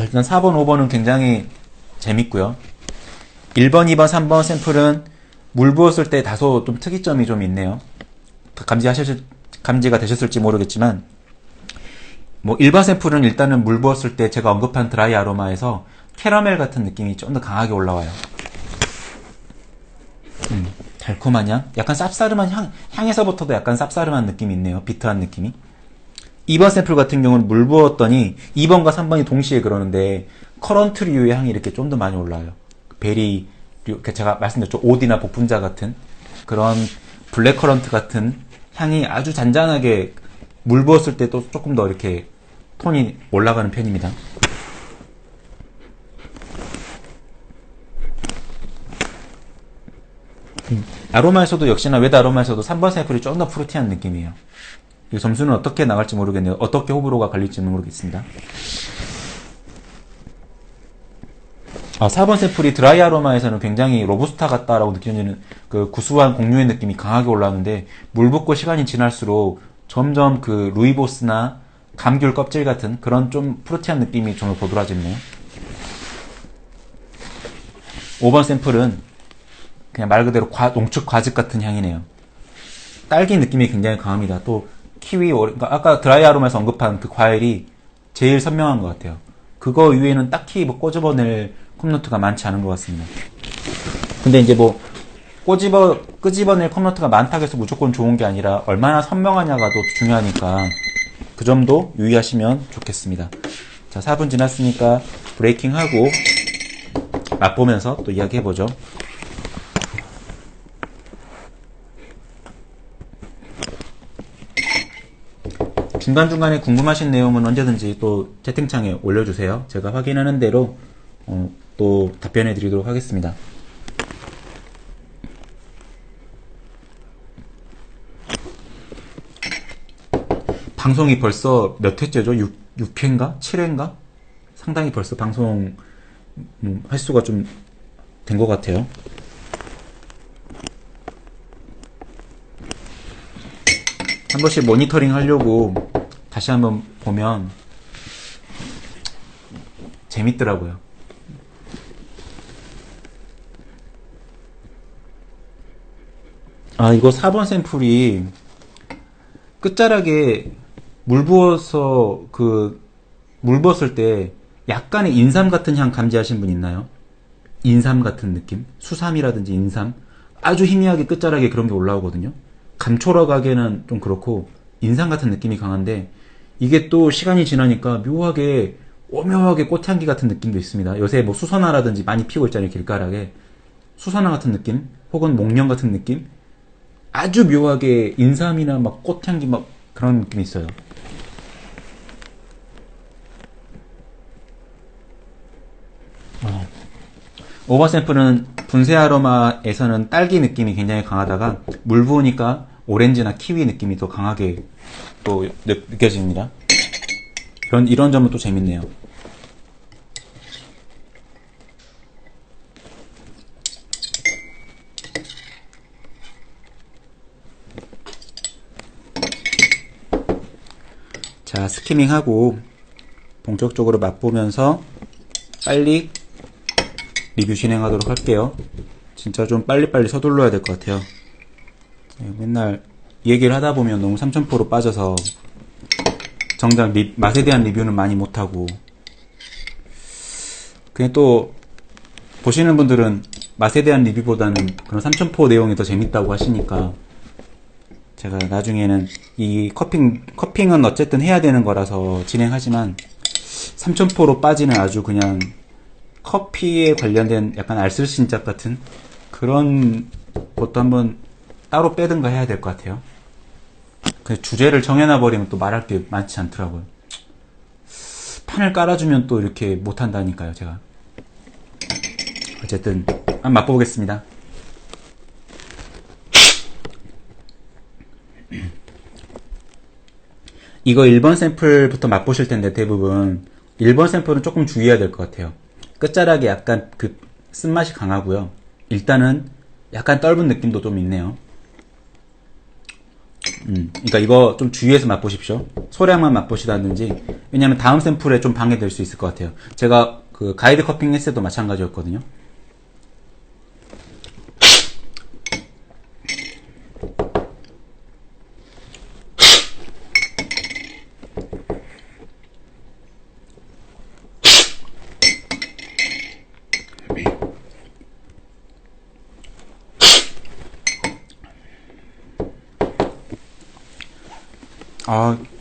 일단 4번, 5번은 굉장히 재밌고요. 1번, 2번, 3번 샘플은 물 부었을 때 다소 좀 특이점이 좀 있네요. 감지가 되셨을지 모르겠지만, 뭐 일반 샘플은 일단은 물 부었을 때 제가 언급한 드라이 아로마에서 캐러멜 같은 느낌이 좀 더 강하게 올라와요. 달콤한 향? 약간 쌉싸름한 향에서부터도 약간 쌉싸름한 느낌이 있네요. 비트한 느낌이. 2번 샘플 같은 경우는 물 부었더니 2번과 3번이 동시에 그러는데 커런트류의 향이 이렇게 좀 더 많이 올라와요. 베리, 제가 말씀드렸죠. 오디나 복분자 같은 그런 블랙커런트 같은 향이 아주 잔잔하게 물 부었을 때 또 조금 더 이렇게 톤이 올라가는 편입니다. 아로마에서도 역시나 웨드 아로마에서도 3번 샘플이 좀 더 프루티한 느낌이에요. 이 점수는 어떻게 나갈지 모르겠네요. 어떻게 호불호가 갈릴지는 모르겠습니다. 4번 샘플이 드라이 아로마에서는 굉장히 로부스타 같다라고 느껴지는 그 구수한 곡류의 느낌이 강하게 올라오는데 물 붓고 시간이 지날수록 점점 그 루이보스나 감귤 껍질 같은 그런 좀 프루티한 느낌이 좀 더 도드라지네요. 5번 샘플은 그냥 말 그대로 농축 과즙 같은 향이네요. 딸기 느낌이 굉장히 강합니다. 또 키위, 그러니까 아까 드라이 아로마에서 언급한 그 과일이 제일 선명한 것 같아요. 그거 이외에는 딱히 뭐 꼬집어낼 컵노트가 많지 않은 것 같습니다. 근데 이제 뭐 끄집어낼 컵노트가 많다고 해서 무조건 좋은 게 아니라 얼마나 선명하냐가 더 중요하니까 그 점도 유의하시면 좋겠습니다. 자, 4분 지났으니까 브레이킹하고 맛보면서 또 이야기해보죠. 중간중간에 궁금하신 내용은 언제든지 또 채팅창에 올려주세요. 제가 확인하는 대로 또 답변해 드리도록 하겠습니다. 방송이 벌써 몇 회째죠? 6회인가? 7회인가? 상당히 벌써 방송 횟수가 좀 된 것 같아요. 한 번씩 모니터링 하려고 다시 한번 보면 재밌더라고요. 이거 4번 샘플이 끝자락에 물 부었을 때 약간의 인삼 같은 향 감지하신 분 있나요? 인삼 같은 느낌? 수삼이라든지 인삼? 아주 희미하게 끝자락에 그런 게 올라오거든요. 감초라 가기에는 좀 그렇고 인삼 같은 느낌이 강한데 이게 또 시간이 지나니까 묘하게 오묘하게 꽃향기 같은 느낌도 있습니다. 요새 뭐 수선화라든지 많이 피고 있잖아요. 길가락에 수선화 같은 느낌 혹은 목련 같은 느낌 아주 묘하게 인삼이나 막 꽃향기 막 그런 느낌이 있어요. 오버 샘플은 분쇄 아로마에서는 딸기 느낌이 굉장히 강하다가 물 부으니까 오렌지나 키위 느낌이 더 강하게 또 느껴집니다. 이런 점은 또 재밌네요. 자, 스키밍하고 본격적으로 맛보면서 빨리 리뷰 진행하도록 할게요. 진짜 좀 빨리빨리 서둘러야 될 것 같아요. 맨날 얘기를 하다 보면 너무 삼천포로 빠져서 정작 맛에 대한 리뷰는 많이 못하고 그냥 또 보시는 분들은 맛에 대한 리뷰보다는 그런 삼천포 내용이 더 재밌다고 하시니까 제가 나중에는 이 커핑은 어쨌든 해야 되는 거라서 진행하지만 삼천포로 빠지는 아주 그냥 커피에 관련된 약간 알쓸신작 같은 그런 것도 한번 따로 빼든가 해야 될 것 같아요. 주제를 정해놔버리면 또 말할 게 많지 않더라고요. 판을 깔아주면 또 이렇게 못한다니까요, 제가. 어쨌든 한번 맛보겠습니다. 이거 1번 샘플부터 맛보실 텐데 대부분 1번 샘플은 조금 주의해야 될 것 같아요. 끝자락에 약간 그 쓴맛이 강하고요. 일단은 약간 떫은 느낌도 좀 있네요. 그러니까 이거 좀 주의해서 맛보십시오. 소량만 맛보시다든지. 왜냐면 다음 샘플에 좀 방해될 수 있을 것 같아요. 제가 그 가이드 커핑 했을 때도 마찬가지였거든요.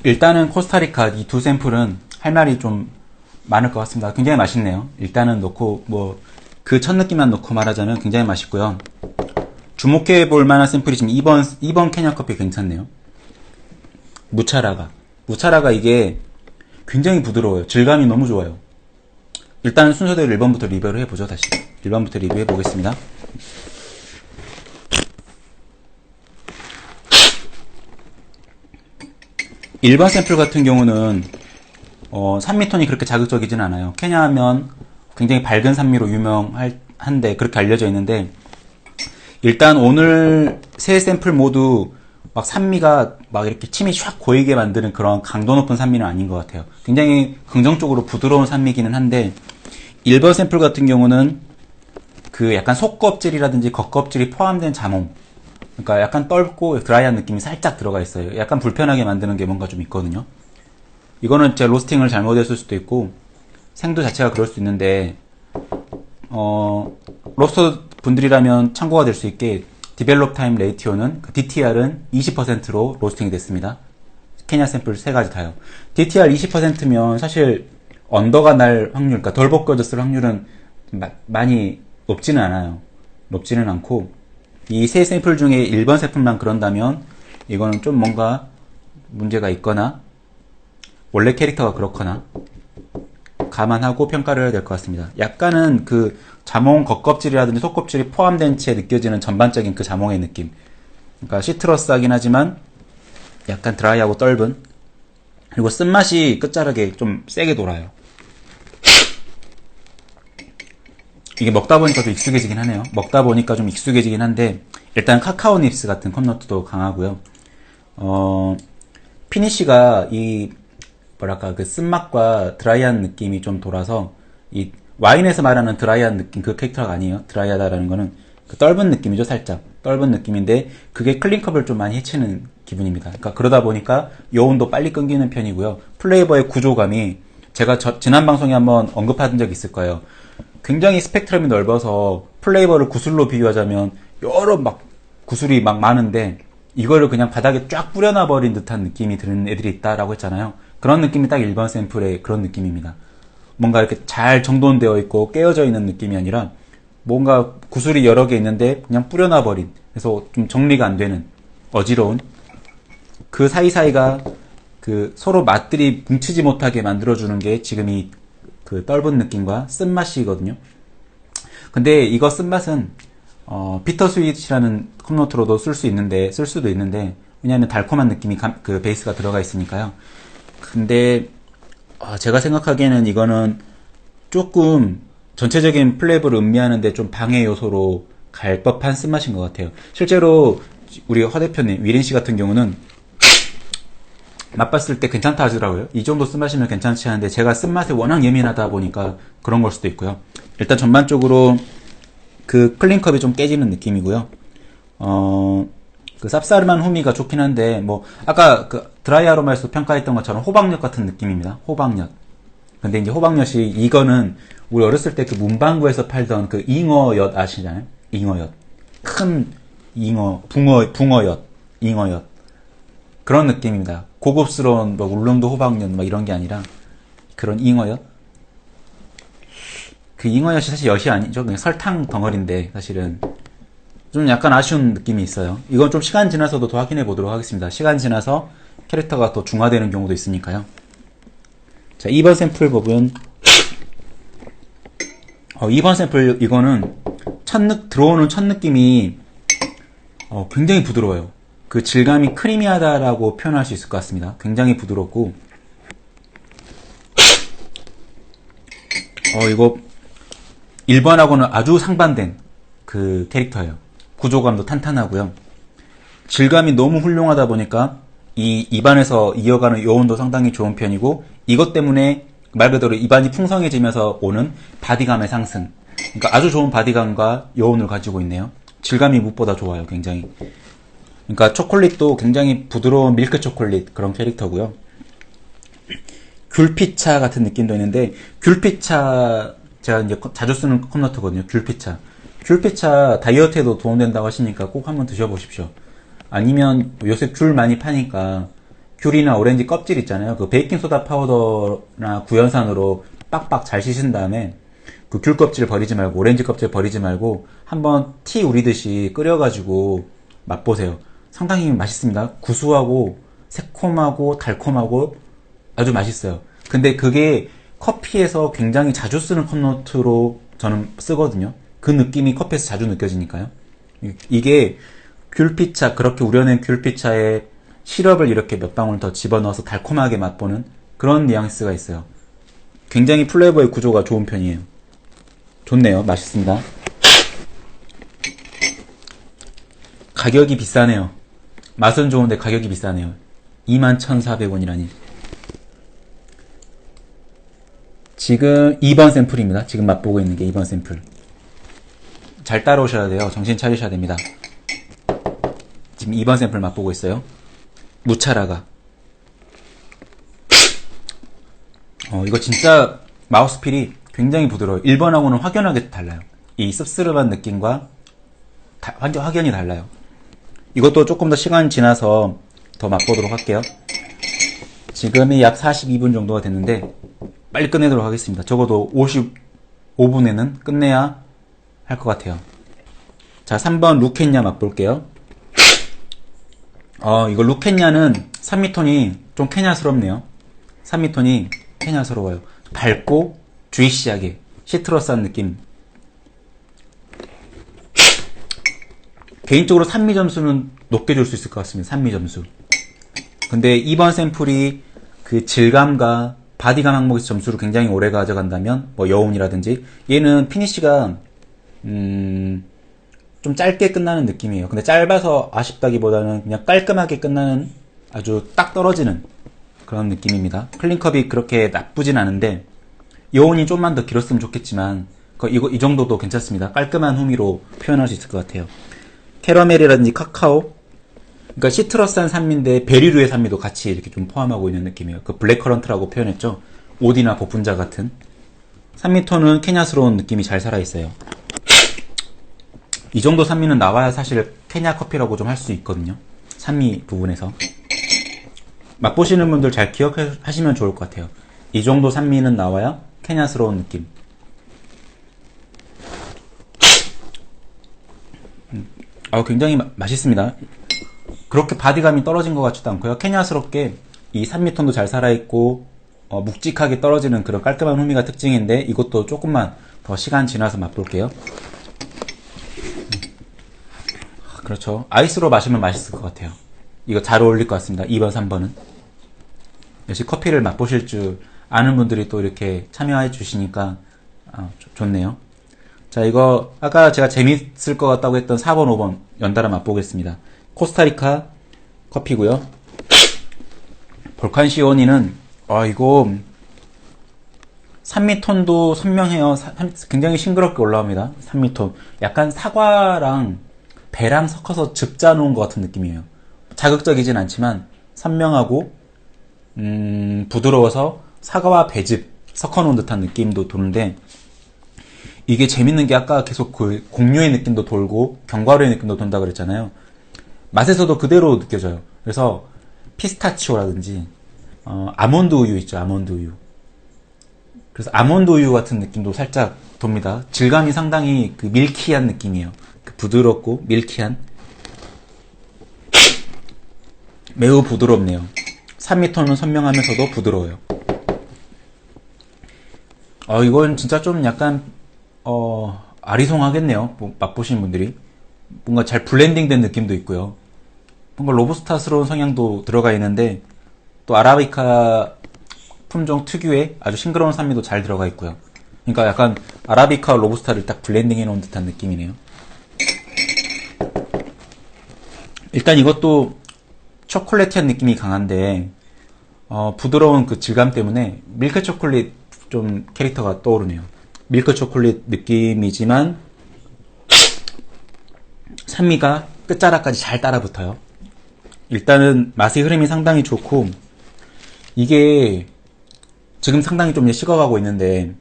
일단은 코스타리카 이 두 샘플은 할 말이 좀 많을 것 같습니다. 굉장히 맛있네요. 일단은 놓고 뭐 그 첫 느낌만 놓고 말하자면 굉장히 맛있고요. 주목해 볼 만한 샘플이 지금 2번 케냐 커피 괜찮네요. 무차라가 이게 굉장히 부드러워요. 질감이 너무 좋아요. 일단 순서대로 1번부터 리뷰를 해보죠. 다시 1번부터 리뷰해 보겠습니다. 1번 샘플 같은 경우는 산미톤이 그렇게 자극적이진 않아요. 케냐 하면 굉장히 밝은 산미로 유명한데 그렇게 알려져 있는데, 일단 오늘 세 샘플 모두 막 산미가 막 이렇게 침이 샥 고이게 만드는 그런 강도 높은 산미는 아닌 것 같아요. 굉장히 긍정적으로 부드러운 산미기는 한데, 1번 샘플 같은 경우는 그 약간 속껍질이라든지 겉껍질이 포함된 자몽, 그러니까 약간 떫고 드라이한 느낌이 살짝 들어가 있어요. 약간 불편하게 만드는 게 뭔가 좀 있거든요. 이거는 제 로스팅을 잘못했을 수도 있고 생도 자체가 그럴 수 있는데, 로스터 분들이라면 참고가 될 수 있게 디벨롭 타임 레이티오는 DTR은 20%로 로스팅이 됐습니다. 케냐 샘플 세 가지 다요. DTR 20%면 사실 언더가 날 확률, 그러니까 덜 벗겨졌을 확률은 많이 높지는 않아요. 높지는 않고, 이 세 샘플 중에 1번 샘플만 그런다면 이거는 좀 뭔가 문제가 있거나 원래 캐릭터가 그렇거나 감안하고 평가를 해야 될 것 같습니다. 약간은 그 자몽 겉껍질이라든지 속껍질이 포함된 채 느껴지는 전반적인 그 자몽의 느낌, 그러니까 시트러스하긴 하지만 약간 드라이하고 떫은, 그리고 쓴맛이 끝자락에 좀 세게 돌아요. 이게 먹다 보니까 좀 익숙해지긴 하네요. 먹다 보니까 좀 익숙해지긴 한데, 일단 카카오 닙스 같은 컵노트도 강하고요. 피니쉬가 이 뭐랄까 그 쓴맛과 드라이한 느낌이 좀 돌아서, 이 와인에서 말하는 드라이한 느낌, 그 캐릭터가 아니에요. 드라이하다라는 거는 그 떫은 느낌이죠. 살짝 떫은 느낌인데 그게 클린컵을 좀 많이 해치는 기분입니다. 그러니까 그러다 보니까 여운도 빨리 끊기는 편이고요. 플레이버의 구조감이, 제가 지난 방송에 한번 언급한 적이 있을 거예요. 굉장히 스펙트럼이 넓어서 플레이버를 구슬로 비유하자면 여러 막 구슬이 막 많은데 이거를 그냥 바닥에 쫙 뿌려놔 버린 듯한 느낌이 드는 애들이 있다라고 했잖아요. 그런 느낌이 딱 1번 샘플의 그런 느낌입니다. 뭔가 이렇게 잘 정돈되어 있고 깨어져 있는 느낌이 아니라 뭔가 구슬이 여러 개 있는데 그냥 뿌려놔 버린, 그래서 좀 정리가 안 되는 어지러운, 그 사이사이가 그 서로 맛들이 뭉치지 못하게 만들어주는 게 지금 이 그 떫은 느낌과 쓴맛이거든요. 근데 이거 쓴맛은 비터 스윗이라는 컵노트로도 쓸 수도 있는데, 왜냐하면 달콤한 느낌이 그 베이스가 들어가 있으니까요. 근데 제가 생각하기에는 이거는 조금 전체적인 플레이버를 음미하는데 좀 방해 요소로 갈 법한 쓴맛인 것 같아요. 실제로 우리 허 대표님, 위린 씨 같은 경우는 맛봤을 때 괜찮다 하더라고요. 이 정도 쓴맛이면 괜찮지 하는데, 제가 쓴맛에 워낙 예민하다 보니까 그런 걸 수도 있고요. 일단 전반적으로 그 클린컵이 좀 깨지는 느낌이고요. 그 쌉싸름한 후미가 좋긴 한데, 뭐 아까 그 드라이 아로마에서 평가했던 것처럼 호박엿 같은 느낌입니다. 호박엿. 근데 이제 호박엿이, 이거는 우리 어렸을 때 그 문방구에서 팔던 그 잉어엿 아시잖아요? 잉어엿. 큰 붕어엿, 잉어엿. 그런 느낌입니다. 고급스러운 뭐 울릉도 호박엿 뭐 이런 게 아니라 그런 잉어엿. 그 잉어엿이 사실 엿이 아니죠. 그냥 설탕 덩어리인데 사실은 좀 약간 아쉬운 느낌이 있어요. 이건 좀 시간 지나서도 더 확인해 보도록 하겠습니다. 시간 지나서 캐릭터가 더 중화되는 경우도 있으니까요. 자, 2번 샘플 부분. 2번 샘플 이거는 들어오는 첫 느낌이 굉장히 부드러워요. 그 질감이 크리미하다라고 표현할 수 있을 것 같습니다. 굉장히 부드럽고, 이거 1번하고는 아주 상반된 그 캐릭터예요. 구조감도 탄탄하고요. 질감이 너무 훌륭하다 보니까 이 입안에서 이어가는 여운도 상당히 좋은 편이고, 이것 때문에 말 그대로 입안이 풍성해지면서 오는 바디감의 상승. 그러니까 아주 좋은 바디감과 여운을 가지고 있네요. 질감이 무엇보다 좋아요, 굉장히. 그러니까 초콜릿도 굉장히 부드러운 밀크 초콜릿 그런 캐릭터고요. 귤피차 같은 느낌도 있는데, 귤피차 제가 이제 자주 쓰는 컵노트거든요. 귤피차. 귤피차 다이어트에도 도움된다고 하시니까 꼭 한번 드셔보십시오. 아니면 요새 귤 많이 파니까 귤이나 오렌지 껍질 있잖아요. 그 베이킹소다 파우더나 구연산으로 빡빡 잘 씻은 다음에 그 귤 껍질 버리지 말고 오렌지 껍질 버리지 말고 한번 티 우리듯이 끓여가지고 맛보세요. 상당히 맛있습니다. 구수하고 새콤하고 달콤하고 아주 맛있어요. 근데 그게 커피에서 굉장히 자주 쓰는 컵노트로 저는 쓰거든요. 그 느낌이 커피에서 자주 느껴지니까요. 이게 귤피차, 그렇게 우려낸 귤피차에 시럽을 이렇게 몇 방울 더 집어넣어서 달콤하게 맛보는 그런 뉘앙스가 있어요. 굉장히 플레이버의 구조가 좋은 편이에요. 좋네요. 맛있습니다. 가격이 비싸네요. 맛은 좋은데 가격이 비싸네요. 21,400원이라니. 지금 2번 샘플입니다. 지금 맛보고 있는 게 2번 샘플. 잘 따라오셔야 돼요. 정신 차리셔야 됩니다. 지금 2번 샘플 맛보고 있어요. 무차라가. 이거 진짜 마우스필이 굉장히 부드러워요. 1번하고는 확연하게 달라요. 이 씁쓸한 느낌과 확연히 달라요. 이것도 조금 더 시간이 지나서 더 맛보도록 할게요. 지금이 약 42분 정도가 됐는데 빨리 끝내도록 하겠습니다. 적어도 55분에는 끝내야 할 것 같아요. 자, 3번 루케냐 맛볼게요. 이거 루케냐는 산미톤이 좀 케냐스럽네요. 산미톤이 케냐스러워요. 밝고 주이시하게 시트러스한 느낌. 개인적으로 산미 점수는 높게 줄 수 있을 것 같습니다. 산미 점수. 근데 이번 샘플이 그 질감과 바디감 항목에서 점수를 굉장히 오래 가져간다면 뭐 여운이라든지, 얘는 피니쉬가 좀 짧게 끝나는 느낌이에요. 근데 짧아서 아쉽다기보다는 그냥 깔끔하게 끝나는 아주 딱 떨어지는 그런 느낌입니다. 클린컵이 그렇게 나쁘진 않은데 여운이 좀만 더 길었으면 좋겠지만 이 정도도 괜찮습니다. 깔끔한 후미로 표현할 수 있을 것 같아요. 캐러멜이라든지 카카오, 그러니까 시트러스한 산미인데 베리류의 산미도 같이 이렇게 좀 포함하고 있는 느낌이에요. 그 블랙커런트라고 표현했죠. 오디나 복분자 같은 산미톤은 케냐스러운 느낌이 잘 살아있어요. 이 정도 산미는 나와야 사실 케냐 커피라고 좀 할 수 있거든요. 산미 부분에서. 맛보시는 분들 잘 기억하시면 좋을 것 같아요. 이 정도 산미는 나와야 케냐스러운 느낌. 굉장히 맛있습니다. 그렇게 바디감이 떨어진 것 같지도 않고요. 케냐스럽게 이 산미톤도 잘 살아있고 묵직하게 떨어지는 그런 깔끔한 후미가 특징인데, 이것도 조금만 더 시간 지나서 맛볼게요. 그렇죠. 아이스로 마시면 맛있을 것 같아요. 이거 잘 어울릴 것 같습니다. 2번, 3번은. 역시 커피를 맛보실 줄 아는 분들이 또 이렇게 참여해 주시니까 좋네요. 자, 이거 아까 제가 재밌을 것 같다고 했던 4번, 5번 연달아 맛보겠습니다. 코스타리카 커피고요. 볼칸 시오니는 이거 산미톤도 선명해요. 굉장히 싱그럽게 올라옵니다. 산미톤. 약간 사과랑 배랑 섞어서 즙 짜놓은 것 같은 느낌이에요. 자극적이진 않지만 선명하고 부드러워서 사과와 배즙 섞어놓은 듯한 느낌도 도는데, 이게 재밌는 게 아까 계속 그 곡류의 느낌도 돌고 견과류의 느낌도 돈다 그랬잖아요. 맛에서도 그대로 느껴져요. 그래서 피스타치오라든지 아몬드 우유 있죠. 아몬드 우유. 그래서 아몬드 우유 같은 느낌도 살짝 돕니다. 질감이 상당히 그 밀키한 느낌이에요. 그 부드럽고 밀키한, 매우 부드럽네요. 산미톤은 선명하면서도 부드러워요. 이건 진짜 좀 약간 아리송하겠네요. 맛보시는 분들이. 뭔가 잘 블렌딩 된 느낌도 있고요. 뭔가 로부스타스러운 성향도 들어가 있는데, 또 아라비카 품종 특유의 아주 싱그러운 산미도 잘 들어가 있고요. 그러니까 약간 아라비카와 로부스타를 딱 블렌딩 해놓은 듯한 느낌이네요. 일단 이것도 초콜릿한 느낌이 강한데 부드러운 그 질감 때문에 밀크 초콜릿 좀 캐릭터가 떠오르네요. 밀크 초콜릿 느낌이지만 산미가 끝자락까지 잘 따라붙어요. 일단은 맛의 흐름이 상당히 좋고, 이게 지금 상당히 좀 식어가고 있는데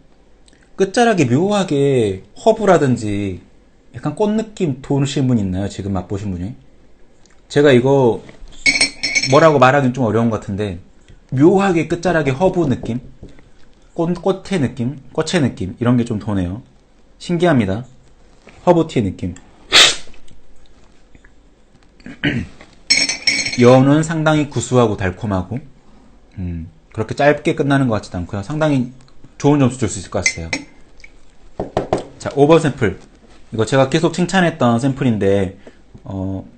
끝자락에 묘하게 허브라든지 약간 꽃 느낌 도우신 분 있나요? 지금 맛보신 분이? 제가 이거 뭐라고 말하기는 좀 어려운 것 같은데 묘하게 끝자락에 허브 느낌? 꽃의 느낌? 꽃의 느낌? 이런 게 좀 도네요. 신기합니다. 허브티의 느낌. 여는 상당히 구수하고 달콤하고 그렇게 짧게 끝나는 것 같지도 않고요. 상당히 좋은 점수 줄 수 있을 것 같아요. 자, 5번 샘플. 이거 제가 계속 칭찬했던 샘플인데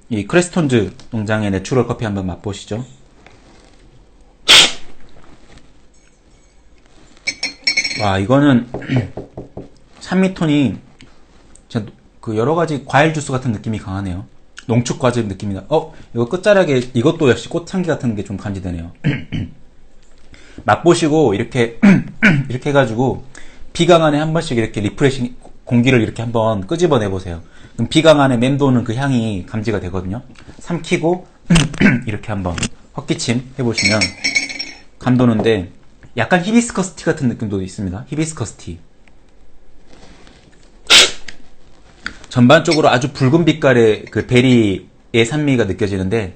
이 크레스톤즈 농장의 내추럴 커피 한번 맛보시죠. 와, 이거는 산미톤이 진짜 그 여러가지 과일 주스 같은 느낌이 강하네요. 농축 과즙 느낌이다. 이거 끝자락에 이것도 역시 꽃향기 같은 게 좀 감지되네요. 맛보시고 이렇게 이렇게 해가지고 비강안에 한 번씩 이렇게 리프레싱 공기를 이렇게 한번 끄집어내 보세요. 그럼 비강안에 맴도는 그 향이 감지가 되거든요. 삼키고 이렇게 한번 헛기침 해보시면 감도는데 약간 히비스커스 티 같은 느낌도 있습니다. 히비스커스 티. 전반적으로 아주 붉은 빛깔의 그 베리의 산미가 느껴지는데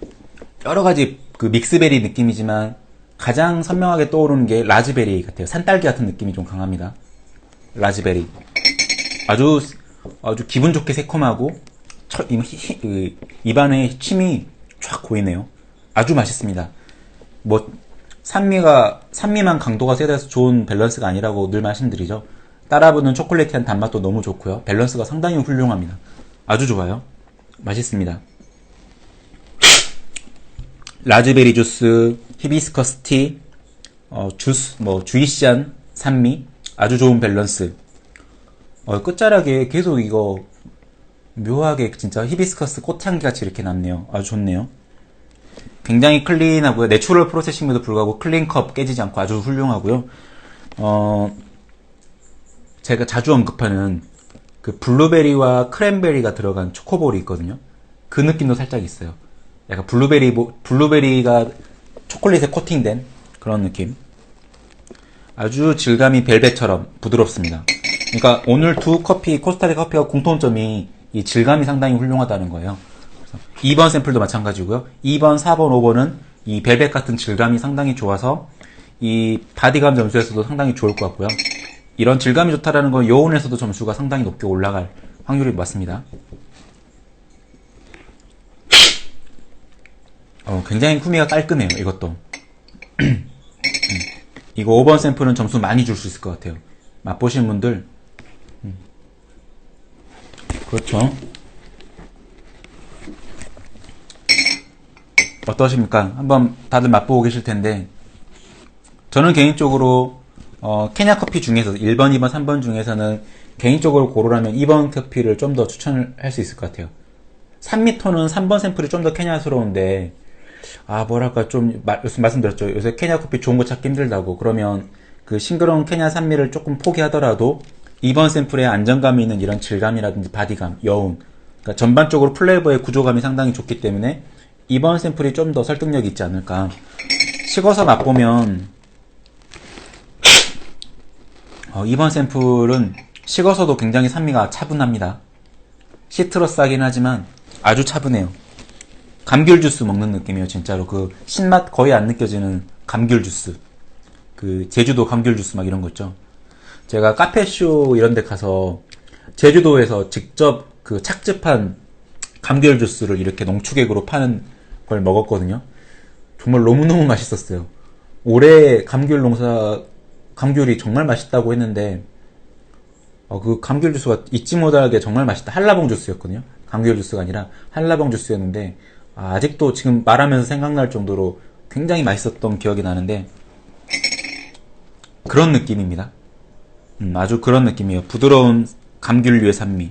여러가지 그 믹스베리 느낌이지만 가장 선명하게 떠오르는 게 라즈베리 같아요. 산딸기 같은 느낌이 좀 강합니다. 라즈베리. 아주 기분 좋게 새콤하고 입안에 침이 쫙 고이네요. 아주 맛있습니다. 산미만 강도가 세다 해서 좋은 밸런스가 아니라고 늘 말씀드리죠. 따라붙는 초콜릿한 단맛도 너무 좋고요. 밸런스가 상당히 훌륭합니다. 아주 좋아요. 맛있습니다. 라즈베리 주스, 히비스커스 티, 주스, 주이시한 산미, 아주 좋은 밸런스. 끝자락에 계속 이거 묘하게 진짜 히비스커스 꽃향기 같이 이렇게 남네요. 아주 좋네요. 굉장히 클린하고요. 내추럴 프로세싱에도 불구하고 클린컵 깨지지 않고 아주 훌륭하고요. 제가 자주 언급하는 그 블루베리와 크랜베리가 들어간 초코볼이 있거든요. 그 느낌도 살짝 있어요. 약간 블루베리가 초콜릿에 코팅된 그런 느낌. 아주 질감이 벨벳처럼 부드럽습니다. 그러니까 오늘 두 커피, 코스타리카 커피와 공통점이 이 질감이 상당히 훌륭하다는 거예요. 2번 샘플도 마찬가지고요. 2번, 4번, 5번은 이 벨벳 같은 질감이 상당히 좋아서 이 바디감 점수에서도 상당히 좋을 것 같고요. 이런 질감이 좋다라는 건 여운에서도 점수가 상당히 높게 올라갈 확률이 맞습니다. 굉장히 후미가 깔끔해요. 이것도. 이거 5번 샘플은 점수 많이 줄 수 있을 것 같아요. 맛보시는 분들 그렇죠. 어떠십니까? 한번 다들 맛보고 계실 텐데 저는 개인적으로 케냐 커피 중에서 1번, 2번, 3번 중에서는 개인적으로 고르라면 2번 커피를 좀 더 추천을 할 수 있을 것 같아요. 3m는 3번 샘플이 좀 더 케냐스러운데 뭐랄까 좀 말씀드렸죠. 요새 케냐 커피 좋은 거 찾기 힘들다고. 그러면 그 싱그러운 케냐 산미를 조금 포기하더라도 2번 샘플에 안정감이 있는 이런 질감이라든지 바디감, 여운, 그러니까 전반적으로 플레이버의 구조감이 상당히 좋기 때문에 2번 샘플이 좀 더 설득력이 있지 않을까. 식어서 맛보면 2번 샘플은 식어서도 굉장히 산미가 차분합니다. 시트러스하긴 하지만 아주 차분해요. 감귤 주스 먹는 느낌이에요. 진짜로 그 신맛 거의 안 느껴지는 감귤 주스. 그 제주도 감귤 주스 막 이런 거 있죠. 제가 카페쇼 이런 데 가서 제주도에서 직접 그 착즙한 감귤 주스를 이렇게 농축액으로 파는 걸 먹었거든요. 정말 너무너무 맛있었어요. 올해 감귤이 정말 맛있다고 했는데 그 감귤 주스가 잊지 못하게 정말 맛있다. 한라봉 주스였거든요. 감귤 주스가 아니라 한라봉 주스였는데 아직도 지금 말하면서 생각날 정도로 굉장히 맛있었던 기억이 나는데 그런 느낌입니다. 아주 그런 느낌이에요. 부드러운 감귤류의 산미.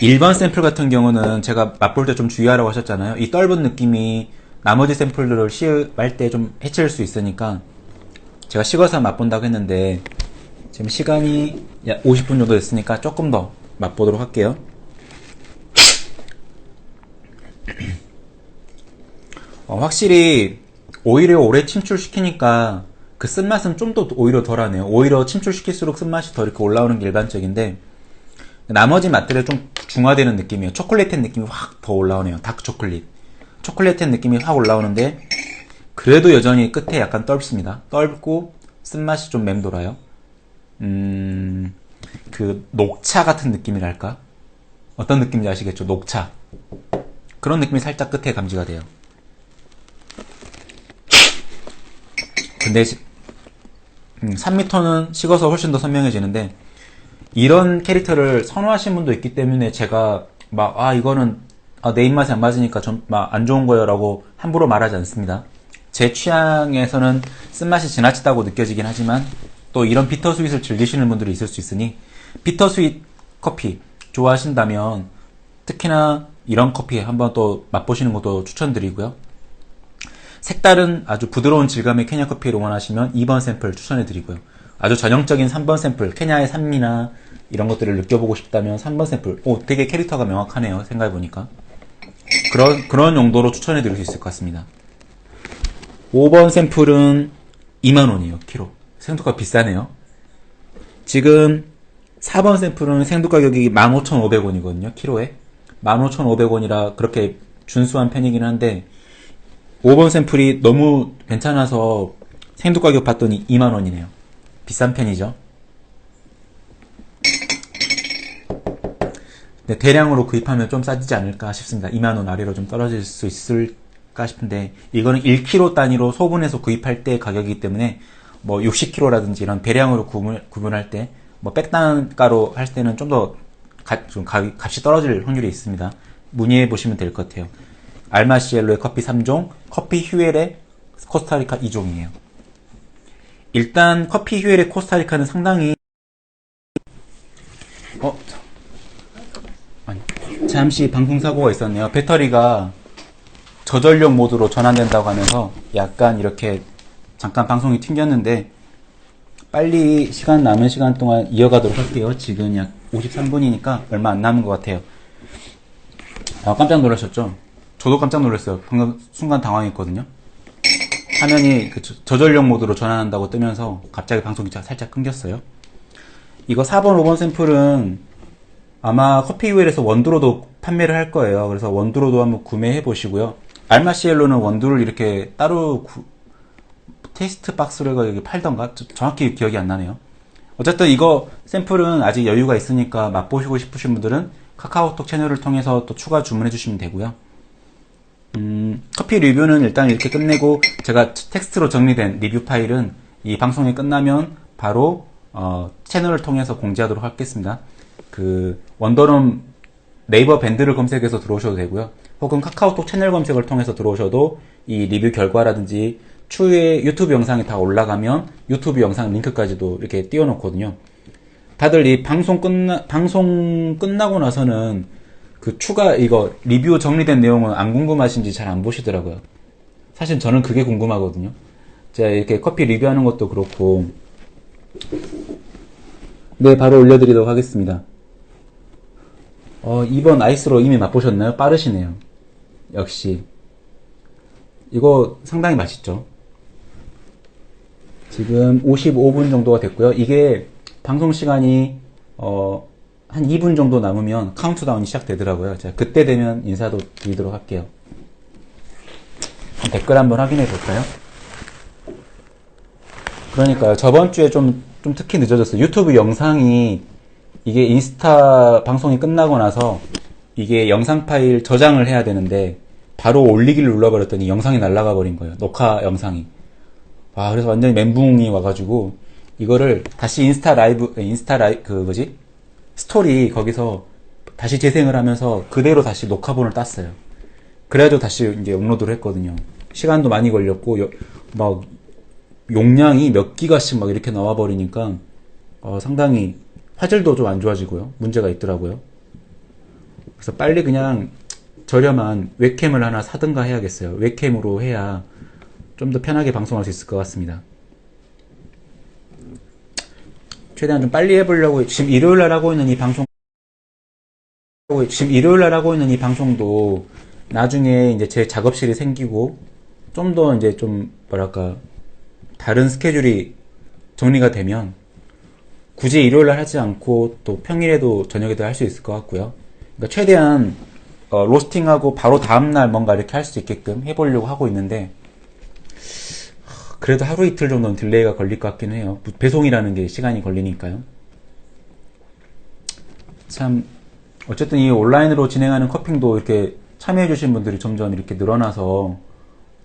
1번 샘플 같은 경우는 제가 맛볼 때 좀 주의하라고 하셨잖아요. 이 떫은 느낌이 나머지 샘플들을 시음할 때 좀 해칠 수 있으니까 제가 식어서 맛본다고 했는데 지금 시간이 약 50분 정도 됐으니까 조금 더 맛보도록 할게요. 확실히 오히려 오래 침출시키니까 그 쓴맛은 좀 더 오히려 덜하네요. 오히려 침출시킬수록 쓴맛이 더 이렇게 올라오는 게 일반적인데 나머지 맛들에 좀 중화되는 느낌이에요. 초콜릿한 느낌이 확 더 올라오네요. 다크 초콜릿. 초콜릿한 느낌이 확 올라오는데 그래도 여전히 끝에 약간 떫습니다. 떫고 쓴맛이 좀 맴돌아요. 그 녹차 같은 느낌이랄까? 어떤 느낌인지 아시겠죠? 녹차. 그런 느낌이 살짝 끝에 감지가 돼요. 근데 3m는 식어서 훨씬 더 선명해지는데 이런 캐릭터를 선호하시는 분도 있기 때문에 제가 이거는 내 입맛에 안 맞으니까 좀 안 좋은 거예요 라고 함부로 말하지 않습니다. 제 취향에서는 쓴맛이 지나치다고 느껴지긴 하지만 또 이런 비터스윗을 즐기시는 분들이 있을 수 있으니 비터스윗 커피 좋아하신다면 특히나 이런 커피 한번 또 맛보시는 것도 추천드리고요. 색다른 아주 부드러운 질감의 케냐 커피를 원하시면 2번 샘플 추천해드리고요. 아주 전형적인 3번 샘플, 케냐의 산미나 이런 것들을 느껴보고 싶다면 3번 샘플. 되게 캐릭터가 명확하네요. 생각해보니까. 그런 용도로 추천해드릴 수 있을 것 같습니다. 5번 샘플은 2만원이에요. 키로. 생두가 비싸네요. 지금 4번 샘플은 생두 가격이 15,500원이거든요. 키로에. 15,500원이라 그렇게 준수한 편이긴 한데 5번 샘플이 너무 괜찮아서 생두 가격 봤더니 2만원이네요. 비싼 편이죠. 네, 대량으로 구입하면 좀 싸지지 않을까 싶습니다. 2만원 아래로 좀 떨어질 수 있을까 싶은데 이거는 1kg 단위로 소분해서 구입할 때 가격이기 때문에 60kg라든지 이런 배량으로 구분할 때 백단가로 할 때는 좀 더 값이 떨어질 확률이 있습니다. 문의해 보시면 될 것 같아요. 알마시엘로의 커피 3종, 커피 휴엘의 코스타리카 2종이에요. 일단 커피 휴엘의 코스타리카는 상당히 잠시 방풍 사고가 있었네요. 배터리가 저전력 모드로 전환된다고 하면서 약간 이렇게 잠깐 방송이 튕겼는데 빨리 남은 시간 동안 이어가도록 할게요. 지금 약 53분이니까 얼마 안 남은 것 같아요. 깜짝 놀라셨죠? 저도 깜짝 놀랐어요. 방금 순간 당황했거든요. 화면이 저전력 모드로 전환한다고 뜨면서 갑자기 방송이 살짝 끊겼어요. 이거 4번, 5번 샘플은 아마 커피 휴일에서 원두로도 판매를 할 거예요. 그래서 원두로도 한번 구매해 보시고요. 알마시엘로는 원두를 이렇게 따로 테이스트 박스로 여기 팔던가? 정확히 기억이 안 나네요. 어쨌든 이거 샘플은 아직 여유가 있으니까 맛보시고 싶으신 분들은 카카오톡 채널을 통해서 또 추가 주문해 주시면 되고요. 커피 리뷰는 일단 이렇게 끝내고 제가 텍스트로 정리된 리뷰 파일은 이 방송이 끝나면 바로 채널을 통해서 공지하도록 하겠습니다. 원더룸 네이버 밴드를 검색해서 들어오셔도 되고요. 혹은 카카오톡 채널 검색을 통해서 들어오셔도 이 리뷰 결과라든지 추후에 유튜브 영상이 다 올라가면 유튜브 영상 링크까지도 이렇게 띄워놓거든요. 다들 이 방송 끝나고 나서는 추가 이거 리뷰 정리된 내용은 안 궁금하신지 잘 안 보시더라고요. 사실 저는 그게 궁금하거든요. 제가 이렇게 커피 리뷰하는 것도 그렇고. 네, 바로 올려드리도록 하겠습니다. 2번 아이스로 이미 맛보셨나요? 빠르시네요. 역시 이거 상당히 맛있죠. 지금 55분 정도가 됐고요. 이게 방송 시간이 한 2분 정도 남으면 카운트다운이 시작되더라고요. 제가 그때 되면 인사도 드리도록 할게요. 댓글 한번 확인해 볼까요? 그러니까요. 저번 주에 좀 특히 늦어졌어요. 유튜브 영상이 이게 인스타 방송이 끝나고 나서 이게 영상 파일 저장을 해야 되는데 바로 올리기를 눌러버렸더니 영상이 날아가 버린 거예요. 녹화 영상이. 그래서 완전히 멘붕이 와가지고 이거를 다시 스토리 거기서 다시 재생을 하면서 그대로 다시 녹화본을 땄어요. 그래가지고 다시 이제 업로드를 했거든요. 시간도 많이 걸렸고 용량이 몇 기가씩 이렇게 나와버리니까 상당히 화질도 좀 안 좋아지고요. 문제가 있더라고요. 그래서 빨리 그냥 저렴한 웹캠을 하나 사든가 해야겠어요. 웹캠으로 해야 좀 더 편하게 방송할 수 있을 것 같습니다. 최대한 좀 빨리 해보려고 지금 일요일날 하고 있는 이 방송도 나중에 이제 제 작업실이 생기고 좀 더 이제 좀 뭐랄까 다른 스케줄이 정리가 되면 굳이 일요일날 하지 않고 또 평일에도 저녁에도 할 수 있을 것 같고요. 그러니까 최대한 로스팅하고 바로 다음날 뭔가 이렇게 할 수 있게끔 해보려고 하고 있는데 그래도 하루 이틀 정도는 딜레이가 걸릴 것 같긴 해요. 배송이라는 게 시간이 걸리니까요. 참 어쨌든 이 온라인으로 진행하는 커핑도 이렇게 참여해 주신 분들이 점점 이렇게 늘어나서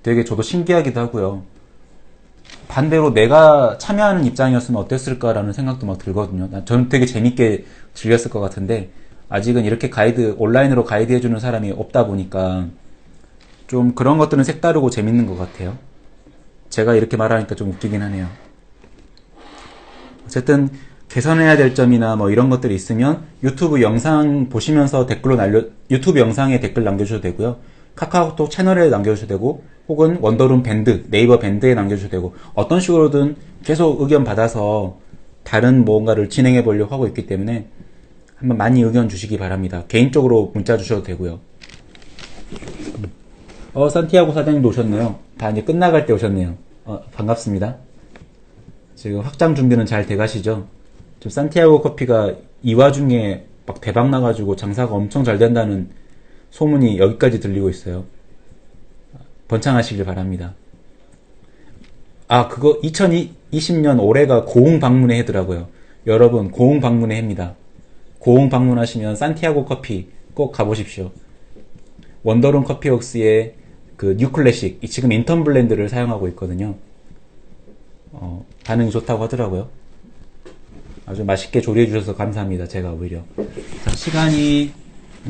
되게 저도 신기하기도 하고요. 반대로 내가 참여하는 입장이었으면 어땠을까라는 생각도 막 들거든요. 저는 되게 재밌게 즐겼을 것 같은데 아직은 이렇게 온라인으로 가이드 해주는 사람이 없다 보니까 좀 그런 것들은 색다르고 재밌는 것 같아요. 제가 이렇게 말하니까 좀 웃기긴 하네요. 어쨌든 개선해야 될 점이나 뭐 이런 것들이 있으면 유튜브 영상 보시면서 유튜브 영상에 댓글 남겨주셔도 되고요. 카카오톡 채널에 남겨주셔도 되고 혹은 원더룸 밴드, 네이버 밴드에 남겨주셔도 되고 어떤 식으로든 계속 의견 받아서 다른 뭔가를 진행해 보려고 하고 있기 때문에 한번 많이 의견 주시기 바랍니다. 개인적으로 문자 주셔도 되고요. 산티아고 사장님도 오셨네요. 다 이제 끝나갈 때 오셨네요. 반갑습니다. 지금 확장 준비는 잘 돼가시죠? 지금 산티아고 커피가 이 와중에 막 대박 나가지고 장사가 엄청 잘 된다는 소문이 여기까지 들리고 있어요. 번창하시길 바랍니다. 그거 2020년 올해가 고흥 방문의 해더라고요. 여러분, 고흥 방문의 해입니다. 고흥 방문하시면 산티아고 커피 꼭 가보십시오. 원더룸 커피웍스의 그 뉴클래식, 지금 인턴 블렌드를 사용하고 있거든요. 반응이 좋다고 하더라고요. 아주 맛있게 조리해 주셔서 감사합니다. 제가 오히려. 자, 시간이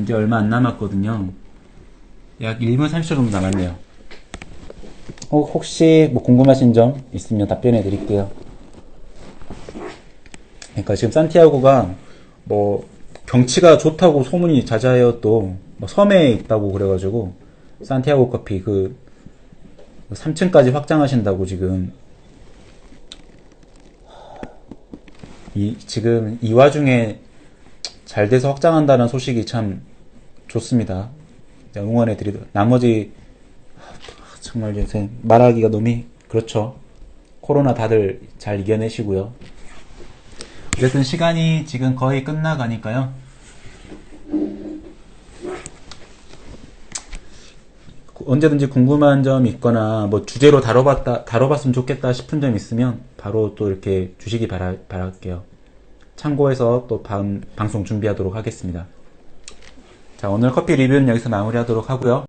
이제 얼마 안 남았거든요. 약 1분 30초 정도 남았네요. 혹시 뭐 궁금하신 점 있으면 답변해 드릴게요. 그러니까 지금 산티아고가 뭐 경치가 좋다고 소문이 자자해요. 또 뭐 섬에 있다고 그래가지고 산티아고 커피 3층까지 확장하신다고 지금 지금 이 와중에 잘 돼서 확장한다는 소식이 참 좋습니다. 응원해 드리도록. 나머지 정말 요새 말하기가 너무 그렇죠. 코로나 다들 잘 이겨내시고요. 어쨌든 시간이 지금 거의 끝나가니까요. 언제든지 궁금한 점 있거나 뭐 주제로 다뤄봤으면 좋겠다 싶은 점 있으면 바로 또 이렇게 주시기 바랄게요. 참고해서 또 다음 방송 준비하도록 하겠습니다. 자, 오늘 커피 리뷰는 여기서 마무리하도록 하고요.